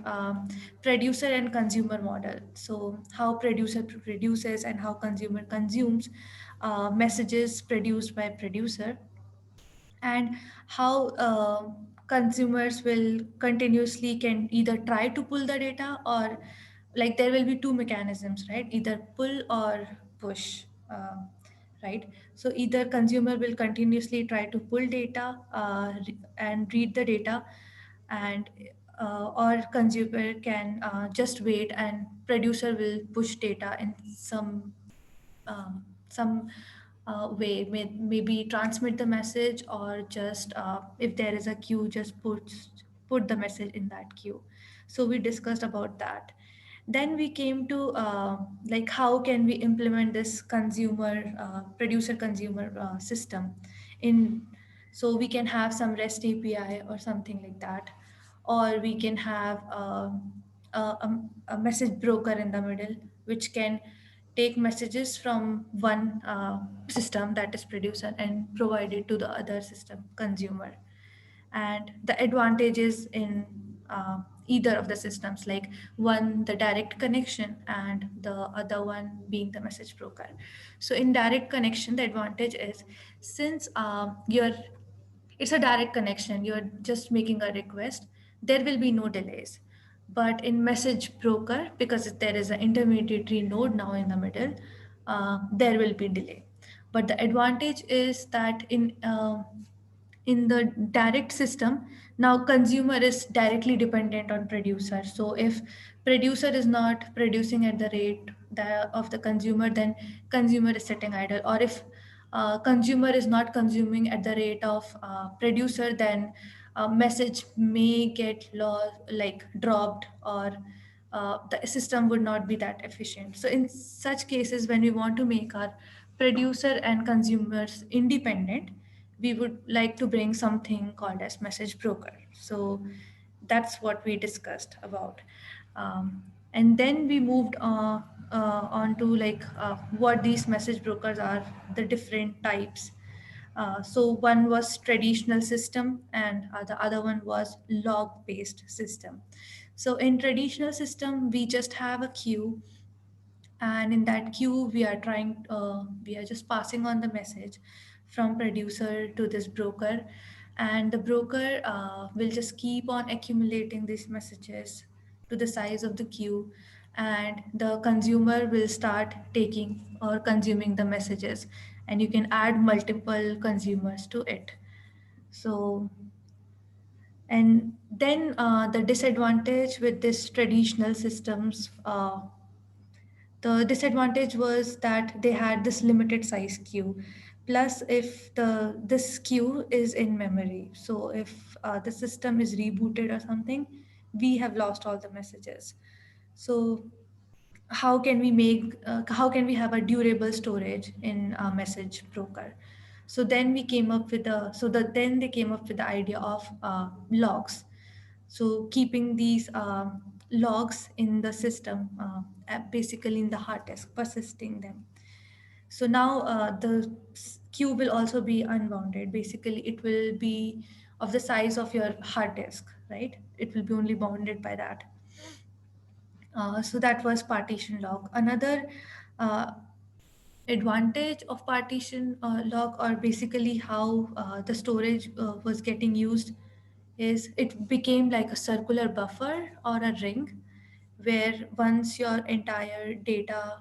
producer and consumer model. So how producer produces and how consumer consumes messages produced by producer, and how consumers will continuously can either try to pull the data, or like there will be two mechanisms, right? Either pull or push, right? So either consumer will continuously try to pull data and read the data, and or consumer can just wait and producer will push data in some way, maybe transmit the message, or just if there is a queue, just put the message in that queue. So we discussed about that. Then we came to like how can we implement this consumer producer consumer system in. So we can have some REST API or something like that, or we can have a message broker in the middle, which can take messages from one system, that is producer, and provide it to the other system, consumer. And the advantages in either of the systems, like one the direct connection and the other one being the message broker. So in direct connection, the advantage is, since it's a direct connection, you're just making a request, there will be no delays. But in message broker, because there is an intermediary node now in the middle, there will be delay. But the advantage is that in the direct system, now consumer is directly dependent on producer. So if producer is not producing at the rate of the consumer, then consumer is sitting idle. Or if consumer is not consuming at the rate of producer, then message may get lost, like dropped, or the system would not be that efficient. So in such cases, when we want to make our producer and consumers independent, we would like to bring something called as message broker. So that's what we discussed about. And then we moved on to like what these message brokers are, the different types. So one was traditional system, and the other one was log based system. So in traditional system, we just have a queue, and in that queue we are just passing on the message from producer to this broker, and the broker will just keep on accumulating these messages to the size of the queue, and the consumer will start taking or consuming the messages, and you can add multiple consumers to it. So, and then the disadvantage with this traditional systems, the disadvantage was that they had this limited size queue. Plus, if this queue is in memory, so if the system is rebooted or something, we have lost all the messages. So how can we have a durable storage in a message broker? So then we came up with then they came up with the idea of logs. So keeping these logs in the system, basically in the hard disk, persisting them. So now the queue will also be unbounded. Basically, it will be of the size of your hard disk, right? It will be only bounded by that. So that was partition log. Another uh, advantage of partition log, or basically how the storage was getting used, is it became like a circular buffer or a ring, where once your entire data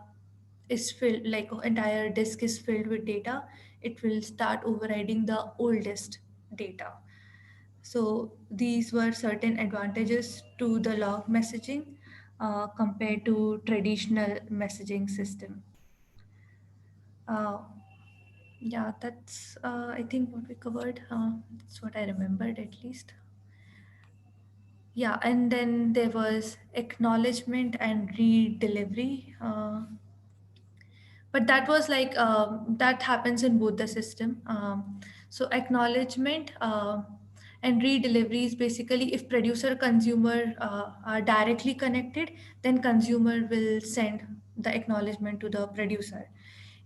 is filled, like entire disk is filled with data, it will start overriding the oldest data. So these were certain advantages to the log messaging compared to traditional messaging system. Uh, yeah, that's I think what we covered. That's what I remembered at least. Yeah, and then there was acknowledgement and redelivery. But that was like that happens in both the system. So acknowledgement and redelivery is basically if producer consumer are directly connected, then consumer will send the acknowledgement to the producer.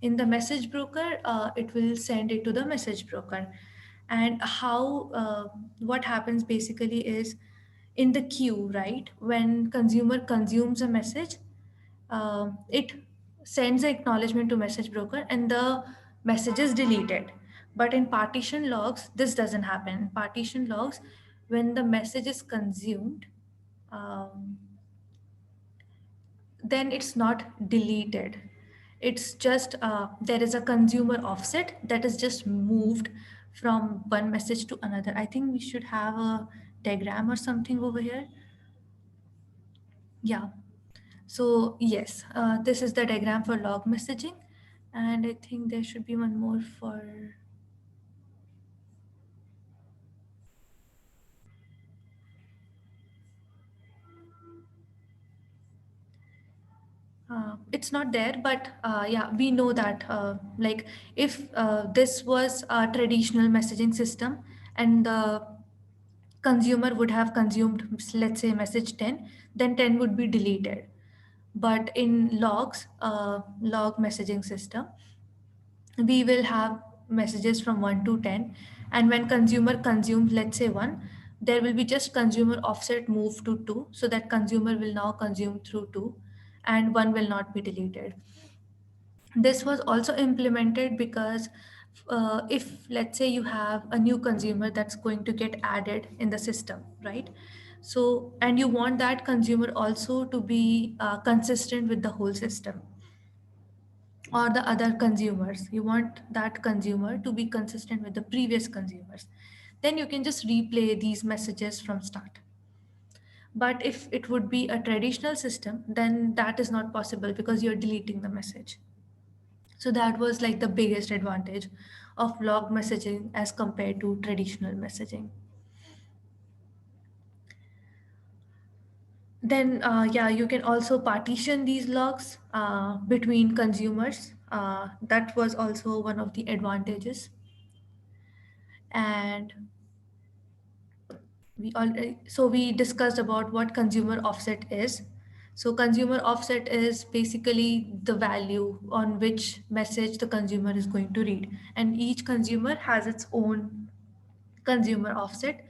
In the message broker, it will send it to the message broker. And how what happens basically is in the queue, right? When consumer consumes a message, it sends the acknowledgement to message broker and the message is deleted. But in partition logs, this doesn't happen. In partition logs, when the message is consumed, um, then it's not deleted. It's just there is a consumer offset that is just moved from one message to another. I think we should have a diagram or something over here. Yeah. So yes, this is the diagram for log messaging. And I think there should be one more for, it's not there, but yeah, we know that like if this was a traditional messaging system and the consumer would have consumed, let's say message 10, then 10 would be deleted. But in logs, log messaging system, we will have messages from 1 to 10, and when consumer consumes, let's say 1, there will be just consumer offset move to 2, so that consumer will now consume through 2 and 1 will not be deleted. This was also implemented because if let's say you have a new consumer that's going to get added in the system, right? So and you want that consumer also to be consistent with the whole system or the other consumers, you want that consumer to be consistent with the previous consumers, then you can just replay these messages from start. But if it would be a traditional system, then that is not possible because you're deleting the message. So that was like the biggest advantage of log messaging as compared to traditional messaging. Then, yeah, you can also partition these logs between consumers. That was also one of the advantages. And we discussed about what consumer offset is. So consumer offset is basically the value on which message the consumer is going to read, and each consumer has its own consumer offset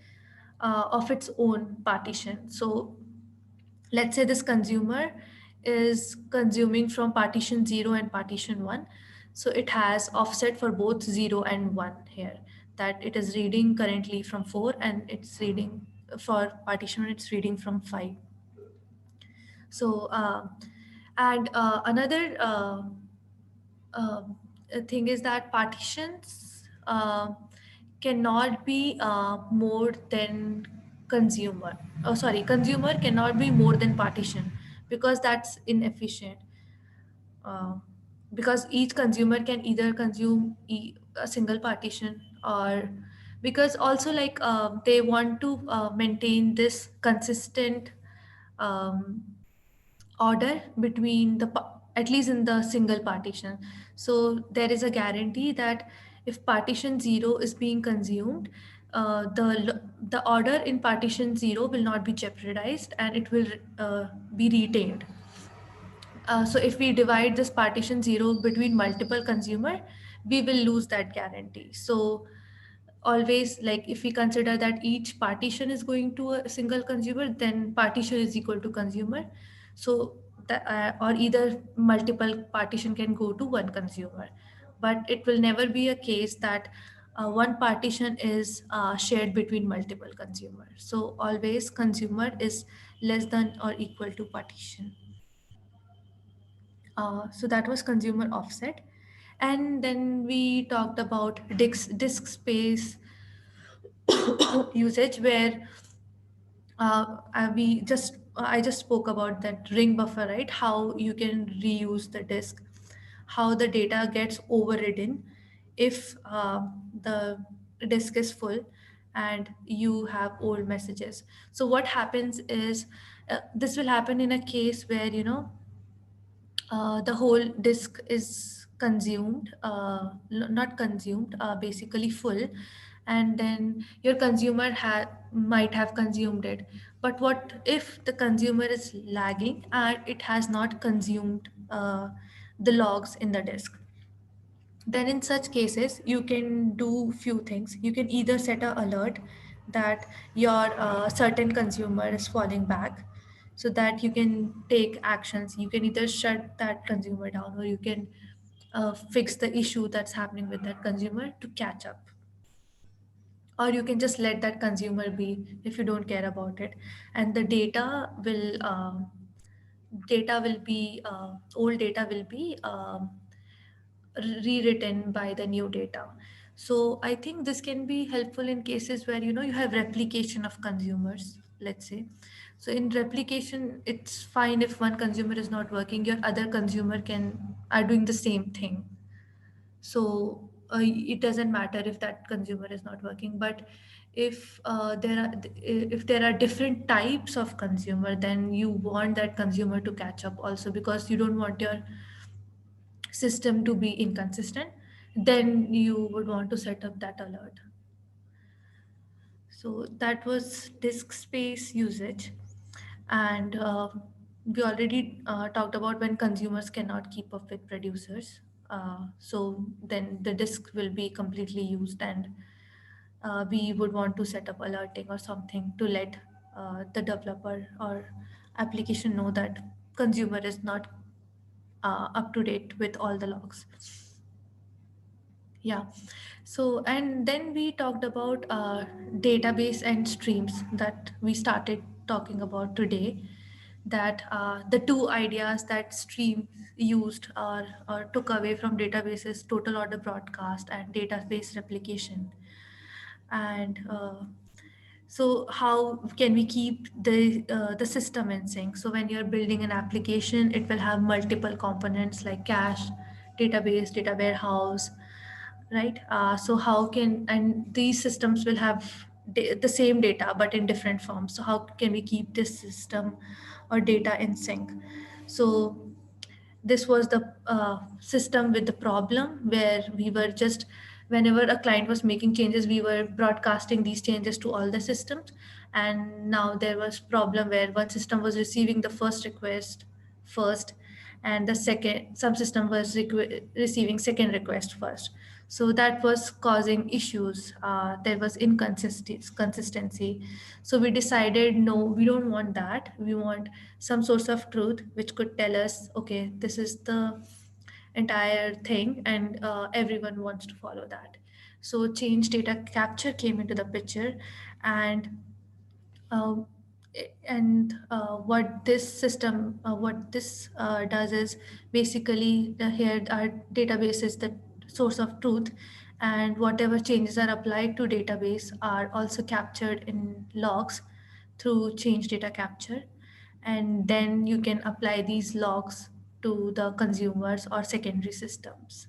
of its own partition. So let's say this consumer is consuming from partition 0 and partition 1, so it has offset for both 0 and 1 here, that it is reading currently from 4 and it's reading for partition 1, it's reading from 5. So and another thing is that partitions cannot be more than consumer. Oh, sorry, consumer cannot be more than partition because that's inefficient. Uh, because each consumer can either consume a single partition, or because also like they want to maintain this consistent um, order between at least in the single partition. So there is a guarantee that if partition 0 is being consumed, the order in partition 0 will not be jeopardized and it will be retained. So if we divide this partition 0 between multiple consumer, we will lose that guarantee. So always, like if we consider that each partition is going to a single consumer, then partition is equal to consumer. So or either multiple partition can go to one consumer, but it will never be a case that one partition is shared between multiple consumers. So always consumer is less than or equal to partition. So that was consumer offset. And then we talked about disk space usage, where I just spoke about that ring buffer, right? How you can reuse the disk. how the data gets overridden if the disk is full and you have old messages. So what happens is this will happen in a case where the whole disk is consumed, not consumed, basically full, and then your consumer might have consumed it. But what if the consumer is lagging and it has not consumed the logs in the disk? Then in such cases, you can do few things. You can either set an alert that your certain consumer is falling back, so that you can take actions. You can either shut that consumer down, or you can fix the issue that's happening with that consumer to catch up. Or you can just let that consumer be if you don't care about it, and the data will be old data will be rewritten by the new data. So I think this can be helpful in cases where you have replication of consumers, let's say. So in replication, it's fine if one consumer is not working, your other consumer are doing the same thing. So it doesn't matter if that consumer is not working. But if there are different types of consumer, then you want that consumer to catch up also, because you don't want your system to be inconsistent. Then you would want to set up that alert. So that was disk space usage. And we already talked about when consumers cannot keep up with producers. So then the disk will be completely used, and we would want to set up alerting or something to let the developer or application know that consumer is not up to date with all the logs. Yeah. So, and then we talked about database and streams that we started talking about today. That the two ideas that streams used or took away from databases: total order broadcast and database replication. And so how can we keep the system in sync? So when you're building an application, it will have multiple components like cache, database, data warehouse, right? So how can, and these systems will have the same data but in different forms. So how can we keep this system or data in sync? So this was the system with the problem, where we were just, whenever a client was making changes, we were broadcasting these changes to all the systems. And now there was problem where one system was receiving the first request first, and the second, some system was receiving second request first. So that was causing issues. There was consistency. So we decided, no, we don't want that. We want some source of truth which could tell us, okay, this is the entire thing, and everyone wants to follow that. So change data capture came into the picture. And uh, what this system, what this does is, basically here our database is the source of truth, and whatever changes are applied to database are also captured in logs through change data capture. And then you can apply these logs to the consumers or secondary systems,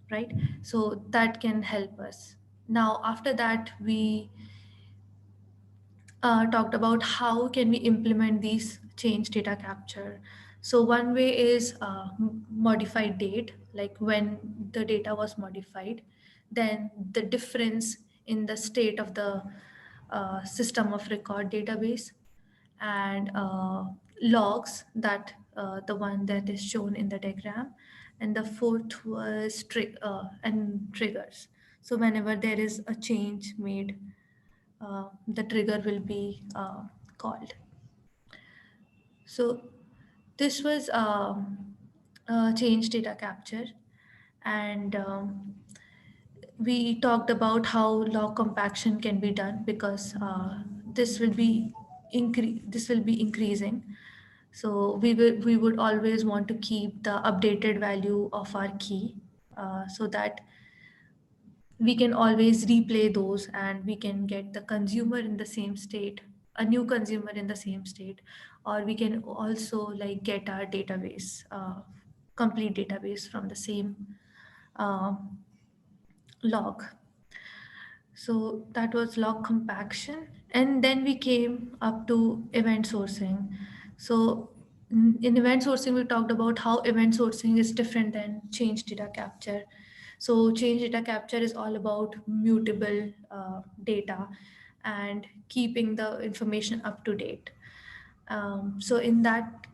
right? So that can help us. Now after that, we talked about how can we implement these change data capture. So one way is modified date, like when the data was modified, then the difference in the state of the system of record database, and logs, that the one that is shown in the diagram. And the fourth was and triggers. So whenever there is a change made, the trigger will be called. So this was change data capture. And we talked about how log compaction can be done, because this will be increasing. So we would always want to keep the updated value of our key, so that we can always replay those, and we can get the consumer in the same state, a new consumer in the same state. Or we can also like get our database complete database from the same uh, log. So that was log compaction. And then we came up to event sourcing. So in event sourcing, we talked about how event sourcing is different than change data capture. So change data capture is all about mutable data and keeping the information up to date. So in that,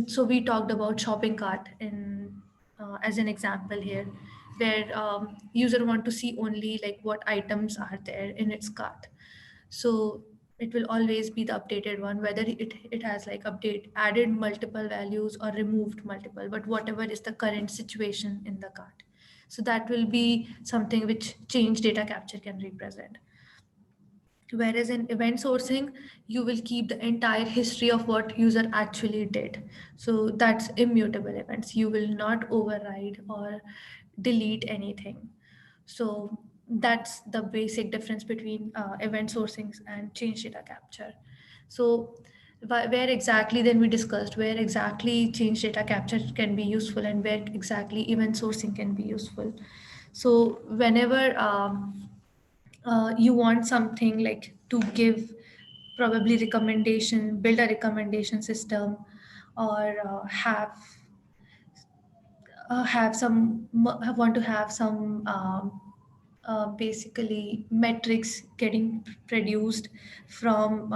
so we talked about shopping cart in as an example here, where user want to see only like what items are there in its cart. So it will always be the updated one, whether it has like update added multiple values or removed multiple, but whatever is the current situation in the cart. So that will be something which change data capture can represent. Whereas in event sourcing, you will keep the entire history of what user actually did. So that's immutable events. You will not override or delete anything. So that's the basic difference between event sourcing and change data capture. So where exactly then we discussed where exactly change data capture can be useful and where exactly event sourcing can be useful. So whenever you want something like to give probably recommendation, build a recommendation system, or have some want to have some basically metrics getting produced from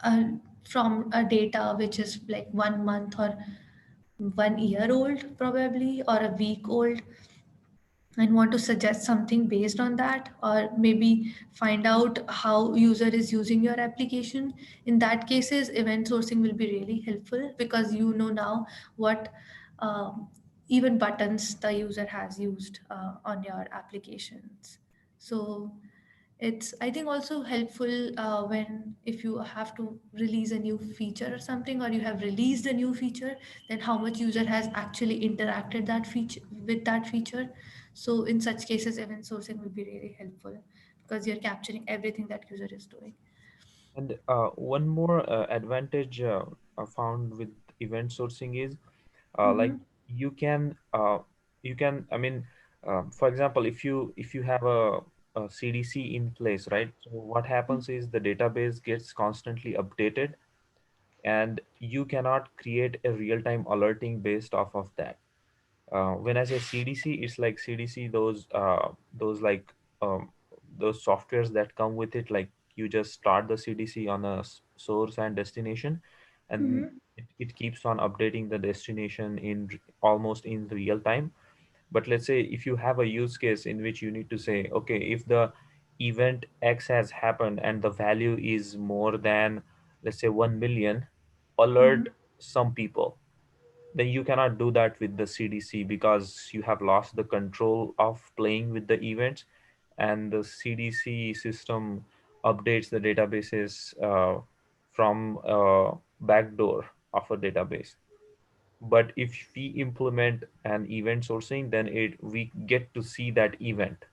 uh, from a data which is like 1 month or 1 year old probably or a week old, and want to suggest something based on that, or maybe find out how user is using your application. In that cases event sourcing will be really helpful because you know now what even buttons the user has used on your applications. So it's I think also helpful when if you have to release a new feature or something, or you have released a new feature, then how much user has actually interacted that feature with that feature. So in such cases event sourcing will be really helpful because you're capturing everything that user is doing. And one more advantage I found with event sourcing is like Mm-hmm. you can I mean for example, if you have a CDC in place, right? So what happens is the database gets constantly updated, and you cannot create a real-time alerting based off of that. When I say CDC, it's like CDC, those like those softwares that come with it. Like you just start the CDC on a source and destination, and Mm-hmm. it keeps on updating the destination almost in real time. But let's say if you have a use case in which you need to say, okay, if the event X has happened and the value is more than, let's say, 1 million, Mm-hmm. alert some people, then you cannot do that with the CDC because you have lost the control of playing with the events, and the CDC system updates the databases from a backdoor of a database. But if we implement an event sourcing, then it we get to see that event,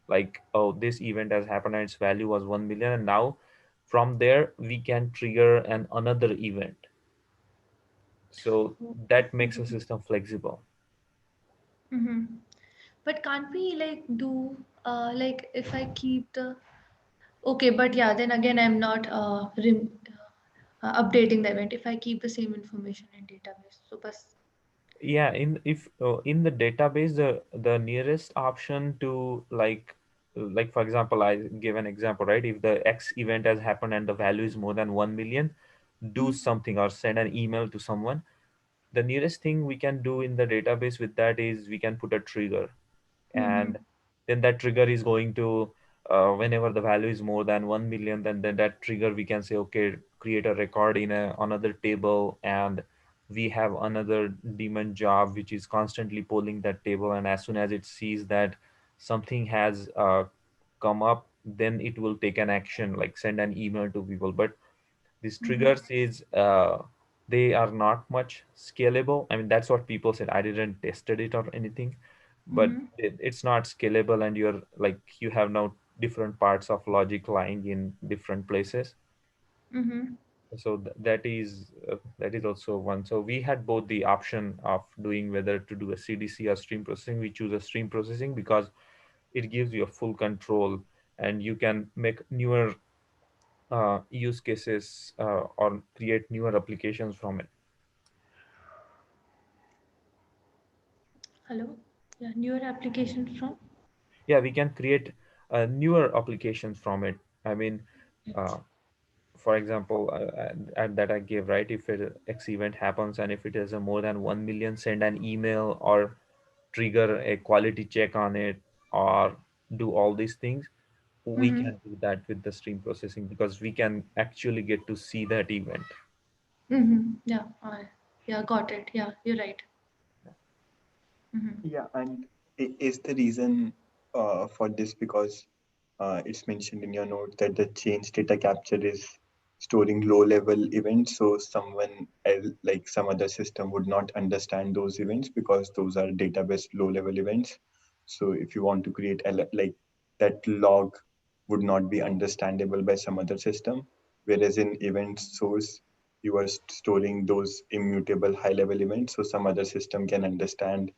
like, oh, this event has happened and its value was 1 million, and now from there we can trigger an another event. So that makes a system flexible. Mm-hmm. But can't we like do like if I keep the okay, but yeah, then again, I'm not updating the event if I keep the same information in database. So, bus. Yeah, in the database, the nearest option to like for example, I give an example, right? If the X event has happened and the value is more than 1 million, do something or send an email to someone. The nearest thing we can do in the database with that is we can put a trigger, Mm-hmm. and then that trigger is going to whenever the value is more than 1 million, then that trigger we can say, okay, create a record in another table, and we have another daemon job which is constantly polling that table, and as soon as it sees that something has come up, then it will take an action like send an email to people. But these Mm-hmm. triggers is they are not much scalable. I mean, that's what people said. I didn't tested it or anything, but Mm-hmm. it's not scalable, and you're like you have now different parts of logic lying in different places. Mm-hmm. So that is also one. So we had both the option of doing whether to do a CDC or stream processing. We choose a stream processing because it gives you a full control, and you can make newer use cases or create newer applications from it. Hello? Yeah, newer application from? Yeah, we can create newer applications from it. I mean, uh, for example, that I gave, right? If it X event happens and if it is a more than 1 million, send an email or trigger a quality check on it or do all these things. We Mm-hmm. can do that with the stream processing because we can actually get to see that event. Mm-hmm. Yeah, yeah, got it. Yeah, you're right. Mm-hmm. Yeah, and is the reason for this because it's mentioned in your note that the change data capture is storing low-level events, so someone else, like some other system, would not understand those events because those are database low-level events. So if you want to create like that log would not be understandable by some other system, whereas in event source you are storing those immutable high-level events, so some other system can understand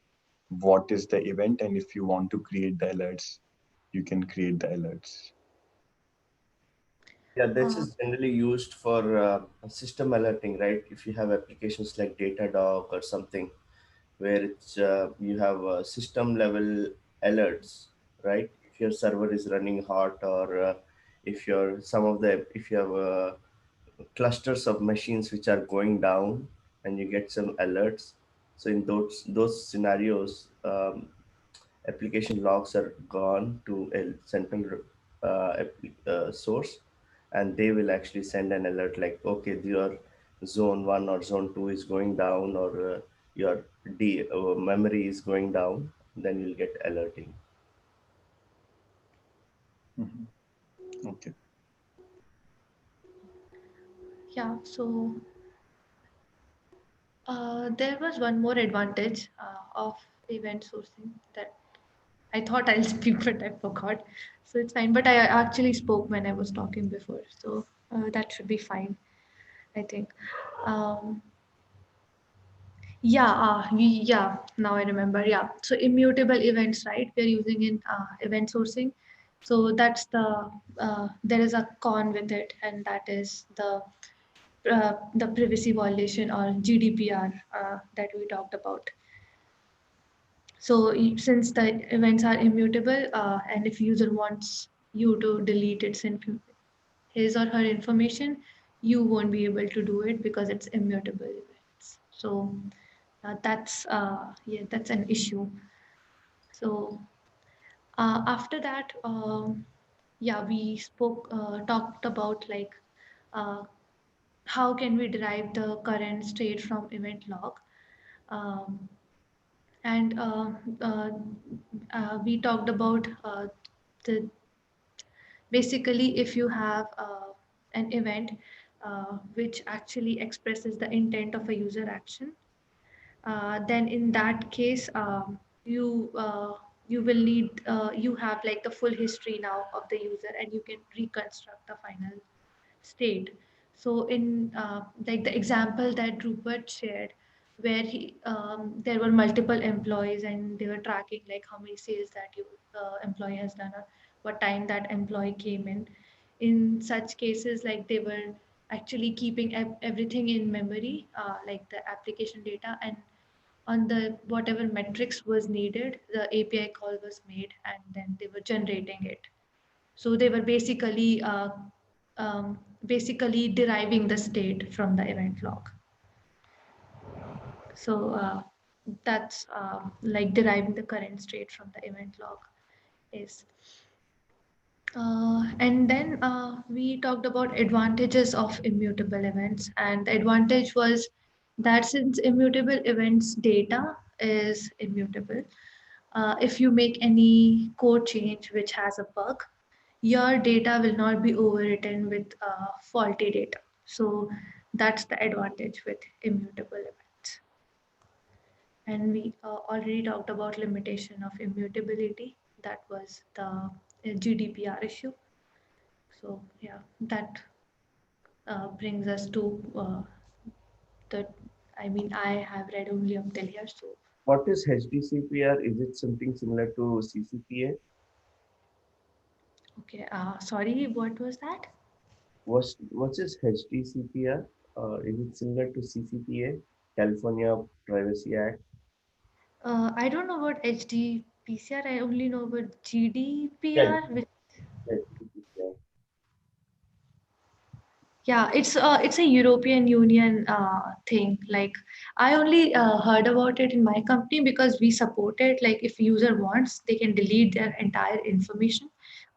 what is the event, and if you want to create the alerts, you can create the alerts. Yeah, this Uh, is generally used for system alerting, right? If you have applications like Datadog or something, where it's you have system level alerts, right? If your server is running hot, or if your some of the if you have clusters of machines which are going down, and you get some alerts. So in those scenarios, application logs are gone to a central source, and they will actually send an alert like, okay, your zone 1 or zone 2 is going down, or your memory is going down. Then you'll get alerting. Mhm. Okay. yeah, so there was one more advantage of event sourcing that I thought I'll speak, but I forgot. So it's fine. But I actually spoke when I was talking before. So that should be fine, I think. Um, yeah, now I remember. Yeah. So immutable events, right? We're using in event sourcing. So that's there is a con with it, and that is the privacy violation or GDPR that we talked about. So since the events are immutable, and if user wants you to delete his or her information, you won't be able to do it because it's immutable events. So that's an issue. So after that, yeah, we talked about like uh, how can we derive the current state from event log. Um, and we talked about the basically if you have an event which actually expresses the intent of a user action, then in that case you will need you have like the full history now of the user, and you can reconstruct the final state. So in like the example that Rupert shared, where there were multiple employees and they were tracking like how many sales that you employee has done or what time that employee came in. In such cases, like they were actually keeping everything in memory, like the application data, and on the whatever metrics was needed, the API call was made, and then they were generating it. So they were basically deriving the state from the event log. So that's like deriving the current state from the event log is. And then we talked about advantages of immutable events, and the advantage was that since immutable events data is immutable, if you make any code change which has a bug, your data will not be overwritten with faulty data. So that's the advantage with immutable events. And we already talked about limitation of immutability. That was the GDPR issue. So yeah, that brings us to the, I mean, I have read only up till here, so. What is HDCPR? Is it something similar to CCPA? Okay, sorry, what was that? What is HDCPR? Is it similar to CCPA, California Privacy Act? I don't know about HDPCR, I only know about Yeah, GDPR, which, HDCPR. yeah, it's a European Union thing. Like I only heard about it in my company because we support it. Like if user wants, they can delete their entire information.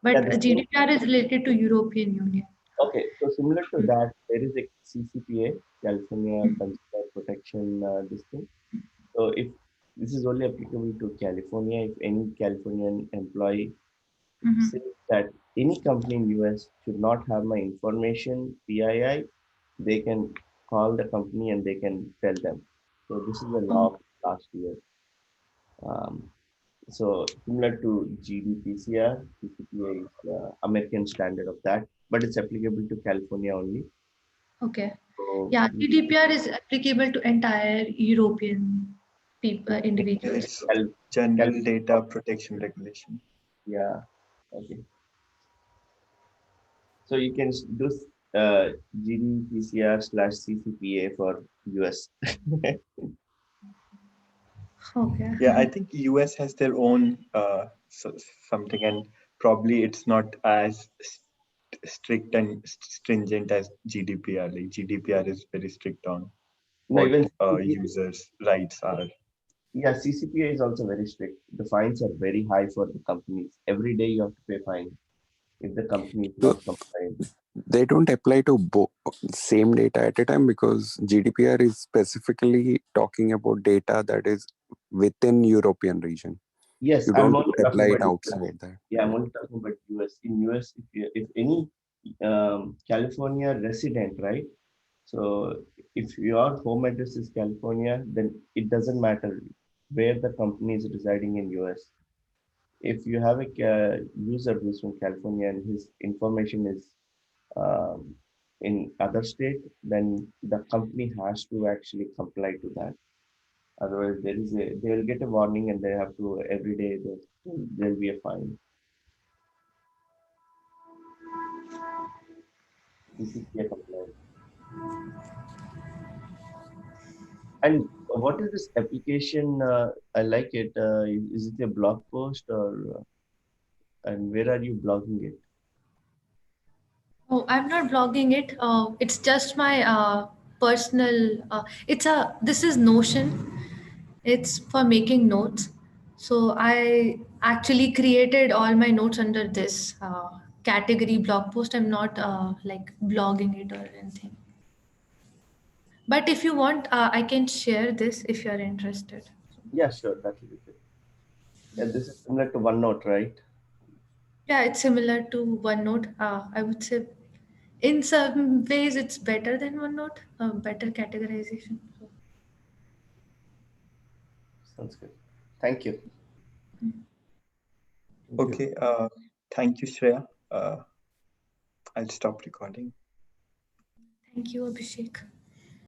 Yeah, But the same. GDPR is related to European Union. Okay, so similar to that, there is a CCPA, California Consumer Protection, this thing. So if this is only applicable to California, if any Californian employee Mhm. says that any company in US should not have my information, PII, they can call the company and they can tell them. So this is a law of last year. Um, so similar to GDPCR, CCPA is the American standard of that, but it's applicable to California only. Okay. So Yeah, GDPR is applicable to entire European people, individuals. It's Cal- General Data Protection Regulation. yeah, okay. So you can do GDPCR/CCPA for US. Okay. Yeah, I think US has their own something, and probably it's not as strict and stringent as GDPR. Like GDPR is very strict on No, what even CCPA, users' rights are. yeah, CCPA is also very strict. The fines are very high for the companies. Every day you have to pay fine if the company is So not compliant. they don't apply to same data at a time because GDPR is specifically talking about data that is within European region. Yes, You I'm don't only talking apply it about outside that. yeah, I'm only talking about US. In US, if any California resident, right? So if your home address is California, then it doesn't matter where the company is residing in US. If you have a user who's from California and his information is in other state, then the company has to actually comply to that. Otherwise, they will get a warning and they have to every day there'll be a fine. CCPA compliance. And what is this application? I like it. Is it a blog post or and where are you blogging it? Oh, I'm not blogging it. It's just my personal. This is Notion. It's for making notes. So I actually created all my notes under this category blog post. I'm not like blogging it or anything. But if you want, I can share this if you're interested. Yeah, sure, that will be good. And this is similar to OneNote, right? Yeah, it's similar to OneNote. I would say in some ways it's better than OneNote, better categorization. So, Sounds good. Thank you. Thank you. Okay, thank you, Shreya. I'll stop recording. thank you, Abhishek.